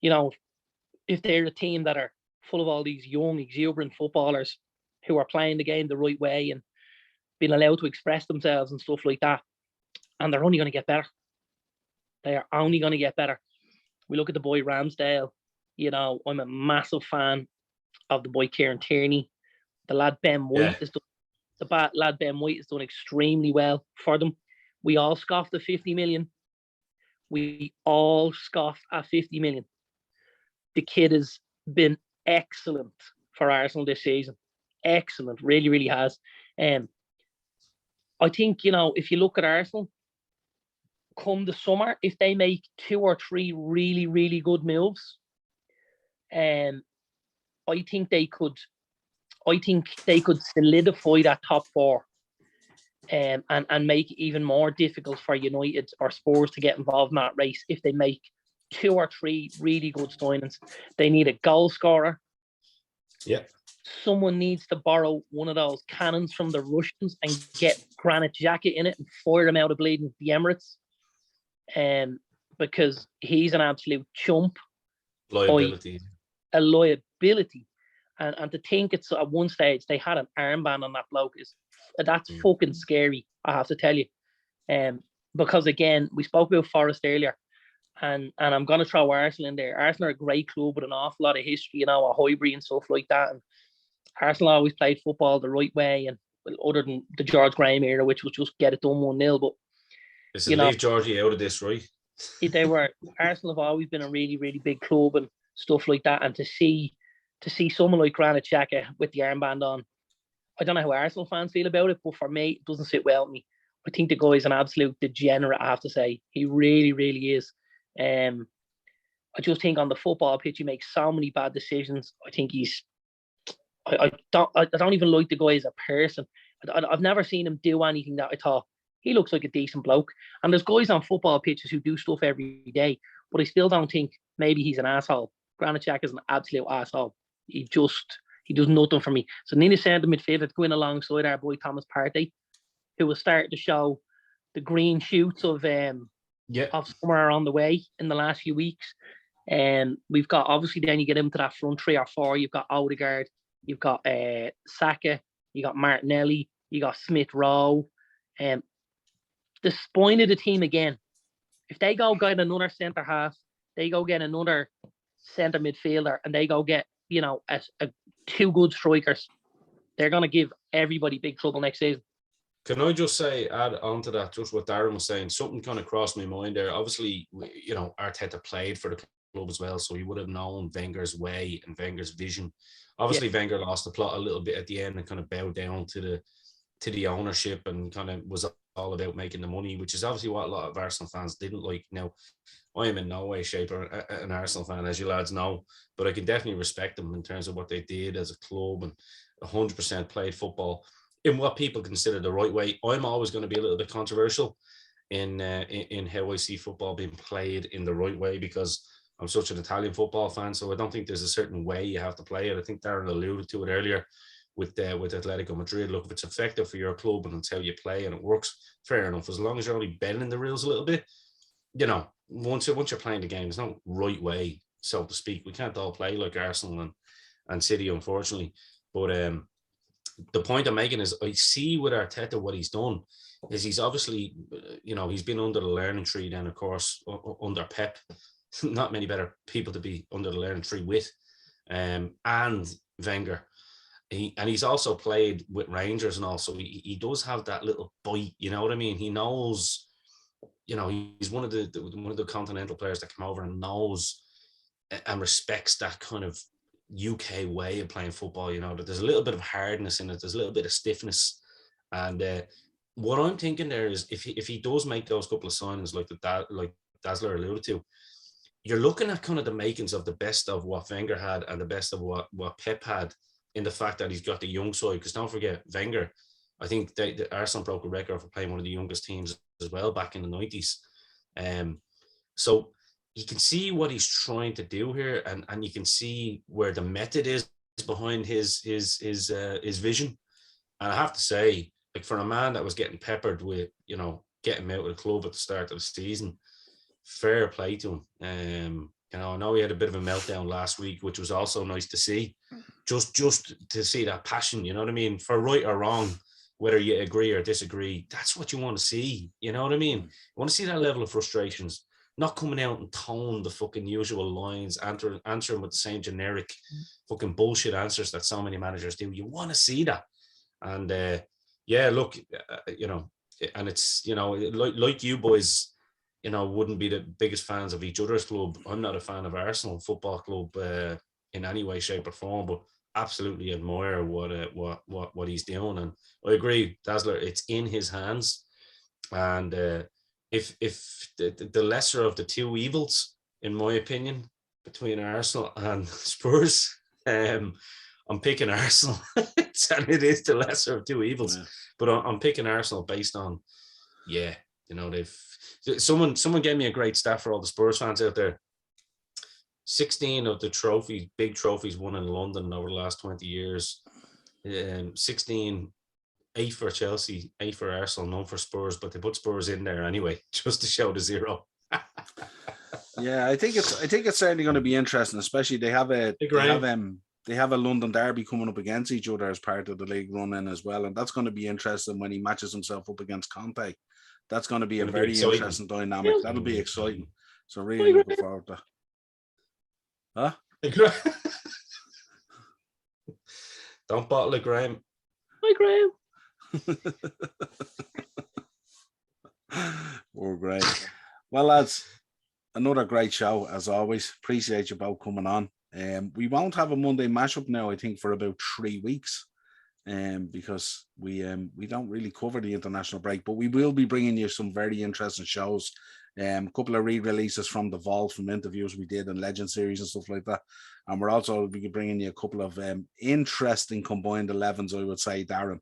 If they're a team that are full of all these young, exuberant footballers who are playing the game the right way and being allowed to express themselves and stuff like that, and they're only going to get better. They are only going to get better. We look at the boy Ramsdale. I'm a massive fan of the boy Kieran Tierney. The lad Ben White has done extremely well for them. We all scoffed at 50 million. We all scoffed at 50 million. The kid has been excellent for Arsenal this season. Excellent, really, really has. I think, if you look at Arsenal, come the summer, if they make 2 or 3 really, really good moves, I think they could solidify that top 4. And make it even more difficult for United or Spurs to get involved in that race if they make 2 or 3 really good signings. They need a goal scorer. Yeah. Someone needs to borrow one of those cannons from the Russians and get Granit Xhaka in it and fire him out of bleeding the Emirates. Because he's an absolute chump. Liability. A liability. And to think it's at one stage they had an armband on that bloke that's fucking scary, I have to tell you. Because again, we spoke about Forest earlier, and I'm gonna throw Arsenal in there. Arsenal are a great club with an awful lot of history, a Highbury and stuff like that. And Arsenal always played football the right way, and other than the George Graham era, which was just get it done 1-0. But leave Georgie out of this, right? Arsenal have always been a really, really big club and stuff like that. And to see someone like Granit Xhaka with the armband on, I don't know how Arsenal fans feel about it, but for me, it doesn't sit well with me. I think the guy's an absolute degenerate, I have to say. He really, really is. I I just think on the football pitch, he makes so many bad decisions. I think I don't even like the guy as a person. I've never seen him do anything that I thought he looks like a decent bloke. And there's guys on football pitches who do stuff every day, but I still don't think maybe he's an asshole. Granit Xhaka is an absolute asshole. He does nothing for me. So Nina centre midfielder going alongside our boy Thomas Partey, who was starting to show the green shoots of somewhere on the way in the last few weeks. And we've got, obviously, then you get into that front 3 or 4. You've got Odegaard, you've got Saka, you got Martinelli, you got Smith Rowe. The spine of the team again. If they go get another centre half, they go get another centre midfielder, and they go get, two good strikers, they're going to give everybody big trouble next season. Can I just say, add on to that, just what Darren was saying, something kind of crossed my mind there. Obviously, Arteta played for the club as well, so he would have known Wenger's way and Wenger's vision. Obviously, Wenger lost the plot a little bit at the end and kind of bowed down to the ownership and kind of was all about making the money, which is obviously what a lot of Arsenal fans didn't like. Now, I am in no way, shape, or an Arsenal fan, as you lads know, but I can definitely respect them in terms of what they did as a club and 100% played football in what people consider the right way. I'm always going to be a little bit controversial in how I see football being played in the right way, because I'm such an Italian football fan, so I don't think there's a certain way you have to play it. I think Darren alluded to it earlier with Atletico Madrid. Look, if it's effective for your club and it's how you play and it works, fair enough. As long as you're only bending the rules a little bit, once you're playing the game, there's no right way, so to speak. We can't all play like Arsenal and City, unfortunately. But the point I'm making is, I see with Arteta what he's done is he's obviously, he's been under the learning tree then, of course, under Pep. Not many better people to be under the learning tree with, and Wenger. He's also played with Rangers, and also he does have that little bite. You know what I mean? He knows, he's one of the continental players that come over and knows and respects that kind of UK way of playing football. That there's a little bit of hardness in it. There's a little bit of stiffness, and what I'm thinking there is if he does make those couple of signings like Dazzler alluded to, you're looking at kind of the makings of the best of what Wenger had and the best of what Pep had, in the fact that he's got the young side. Because don't forget, Wenger, I think the Arsenal broke a record for playing one of the youngest teams as well back in the 90s. So you can see what he's trying to do here, and you can see where the method is behind his vision. And I have to say, like, for a man that was getting peppered with, getting him out of the club at the start of the season, fair play to him. I know he had a bit of a meltdown last week, which was also nice to see. Just to see that passion, you know what I mean? For right or wrong, whether you agree or disagree, that's what you want to see. You know what I mean? You want to see that level of frustrations, not coming out and tone the fucking usual lines, answering with the same generic fucking bullshit answers that so many managers do. You want to see that. And look, and it's, like you boys, wouldn't be the biggest fans of each other's club. I'm not a fan of Arsenal Football Club in any way, shape, or form, but absolutely admire what he's doing. And I agree, Dazzler, it's in his hands. And if the lesser of the two evils, in my opinion, between Arsenal and Spurs, I'm picking Arsenal. And it is the lesser of two evils. Yeah. But I'm picking Arsenal based on, someone gave me a great stat for all the Spurs fans out there. 16 of the big trophies won in London over the last 20 years. 16, 8 for Chelsea, 8 for Arsenal, none for Spurs, but they put Spurs in there anyway, just to show the zero. Yeah, I think it's certainly going to be interesting, especially they have a London derby coming up against each other as part of the league run-in as well, and that's going to be interesting when he matches himself up against Conte. That's going to be a very interesting dynamic. Yeah. That'll be exciting. So really looking forward to that. Huh? Don't bottle it, Graham. Hi, Graham. We're great. Well, lads, another great show as always. Appreciate you both coming on. We won't have a Monday mashup now, I think, for about 3 weeks. Because we don't really cover the international break, but we will be bringing you some very interesting shows A couple of re-releases from the vault, from interviews we did in Legend Series and stuff like that. And we're also bringing you a couple of interesting combined 11s, I would say, Darren,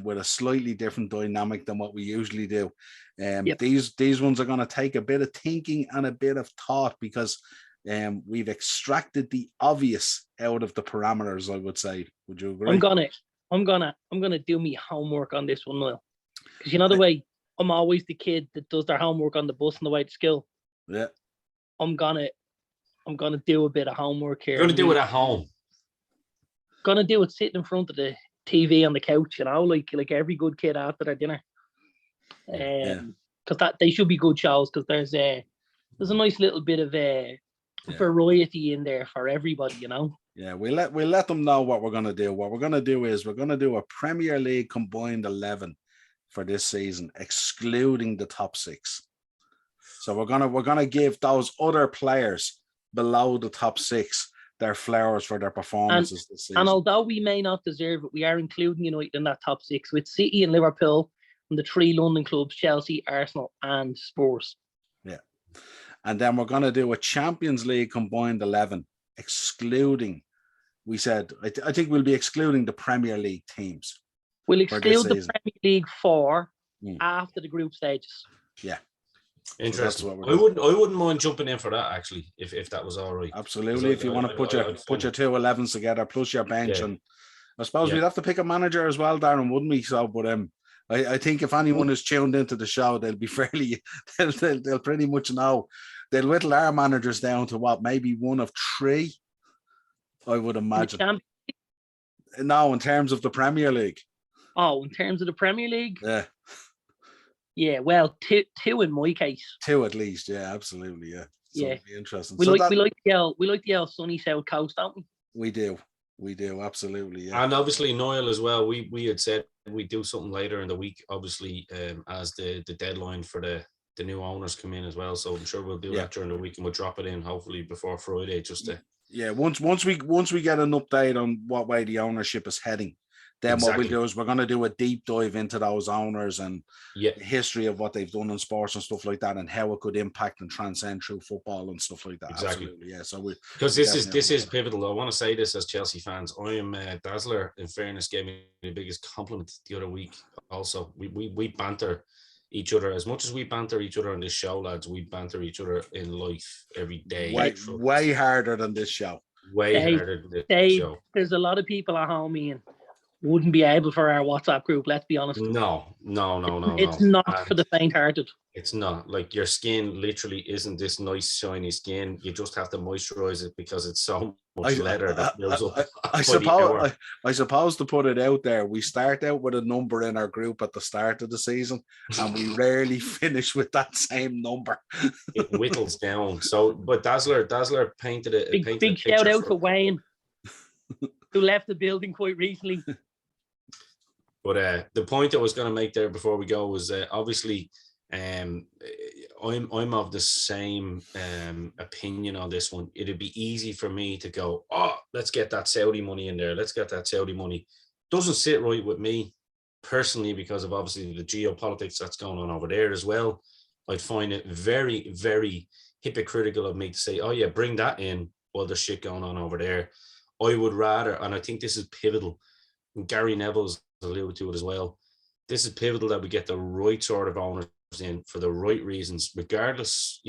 with a slightly different dynamic than what we usually do. These ones are going to take a bit of thinking and a bit of thought, because we've extracted the obvious out of the parameters, I would say. Would you agree? I'm gonna do me homework on this one, Niall. Because you know the way I'm always the kid that does their homework on the bus on the way to school. Yeah. I'm gonna do a bit of homework here. You're gonna do it at home. Gonna do it sitting in front of the TV on the couch, you know, like every good kid after their dinner. Because that they should be good shows, because there's a nice little bit of variety in there for everybody, you know. Yeah, we'll let them know what we're going to do. What we're going to do is we're going to do a Premier League combined 11 for this season, excluding the top 6. So we're gonna give those other players below the top 6 their flowers for their performances this season. And although we may not deserve it, we are including United in that top 6 with City and Liverpool and the 3 London clubs, Chelsea, Arsenal, and Spurs. Yeah, and then we're going to do a Champions League combined 11, excluding. We said, I think we'll be excluding the Premier League teams. We'll exclude the Premier League 4 after the group stages. Yeah. Interesting. So I wouldn't mind jumping in for that, actually, if that was all right. Absolutely. If you want to put your 2 11s together plus your bench, and I suppose we'd have to pick a manager as well, Darren, wouldn't we? So, but I think if anyone is tuned into the show, they'll be fairly, they'll pretty much know. They'll whittle our managers down to what, maybe 1 of 3, I would imagine. No, in terms of the Premier League. Oh, in terms of the Premier League? Yeah. Yeah, well, 2 in my case. 2 at least, yeah, absolutely, yeah. So it'd be interesting. We like the old sunny South Coast, don't we? We do, absolutely, yeah. And obviously, Niall as well. We had said we'd do something later in the week, obviously, as the deadline for the new owners come in as well. So I'm sure we'll do that during the week, and we'll drop it in hopefully before Friday, just to. Yeah, once we get an update on what way the ownership is heading, then what we'll do is we're going to do a deep dive into those owners and the history of what they've done in sports and stuff like that, and how it could impact and transcend through football and stuff like that. Exactly. Absolutely, yeah. So because this is pivotal. I want to say this as Chelsea fans. I am Dazzler. In fairness, gave me the biggest compliment the other week. Also, we banter each other as much as we banter each other on this show, lads. We banter each other in life every day. Way harder than this show. Harder than this show. There's a lot of people at home, Ian, wouldn't be able for our WhatsApp group. Let's be honest. No. It's not for the faint-hearted. It's not. Like, your skin literally isn't this nice shiny skin. You just have to moisturize it because it's so much leather that builds up. I suppose to put it out there, we start out with a number in our group at the start of the season, and we rarely finish with that same number. It whittles down. So, but Dazzler painted it. Big shout out to Wayne, who left the building quite recently. But the point I was going to make there before we go was obviously I'm of the same opinion on this one. It'd be easy for me to go, let's get that Saudi money in there. Let's get that Saudi money. Doesn't sit right with me personally because of obviously the geopolitics that's going on over there as well. I'd find it very, very hypocritical of me to say, bring that in while there's shit going on over there. I would rather, and I think this is pivotal, and Gary Neville's alluded to it as well, this is pivotal that we get the right sort of owners in for the right reasons, regardless,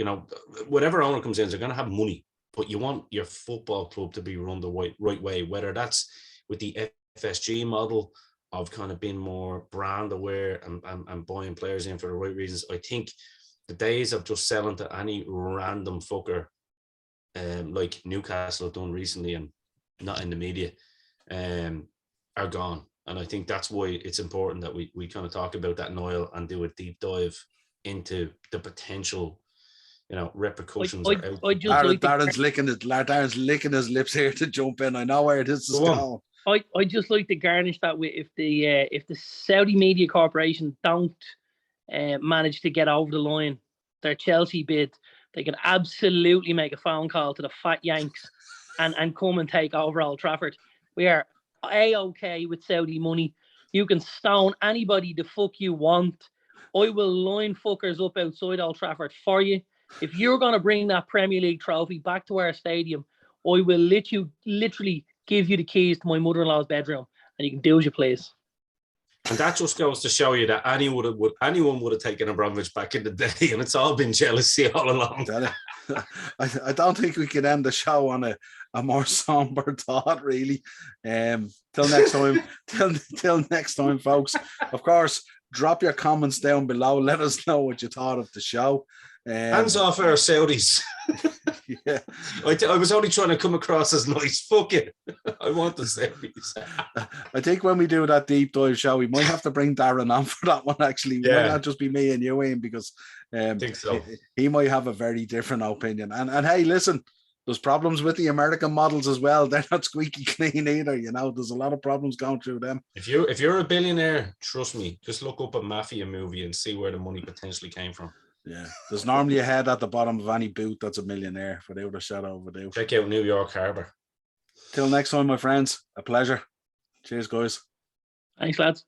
whatever owner comes in, they're going to have money, but you want your football club to be run the right way, whether that's with the FSG model of kind of being more brand aware and buying players in for the right reasons. I think the days of just selling to any random fucker like Newcastle have done recently and not in the media are gone. And I think that's why it's important that we kind of talk about that, Niall, and do a deep dive into the potential, repercussions. Darren's licking his lips here to jump in. I know where this is going. I just like to garnish that with if the Saudi Media Corporation don't manage to get over the line their Chelsea bid, they can absolutely make a phone call to the Fat Yanks and come and take over Old Trafford. We are A-OK with Saudi money. You can stone anybody the fuck you want. I will line fuckers up outside Old Trafford for you. If you're going to bring that Premier League trophy back to our stadium, I will literally give you the keys to my mother-in-law's bedroom, and you can do as you please. And that just goes to show you that anyone would have taken Abramovich back in the day, and it's all been jealousy all along. I don't think we can end the show on a more somber thought, really. Till next time, till next time, folks. Of course, drop your comments down below. Let us know what you thought of the show. Hands off our Saudis. Yeah, I was only trying to come across as nice. Fuck it. I want the Saudis. I think when we do that deep dive show, we might have to bring Darren on for that one. Actually, it might not just be me and you, Ian, because I think so. He might have a very different opinion. And hey, listen, there's problems with the American models as well. They're not squeaky clean either. You know, there's a lot of problems going through them. If you're a billionaire, trust me, just look up a mafia movie and see where the money potentially came from. Yeah, there's normally a head at the bottom of any boot that's a millionaire, without a shadow of a doubt. Check out New York Harbor. Till next time, my friends, a pleasure. Cheers, guys. Thanks, lads.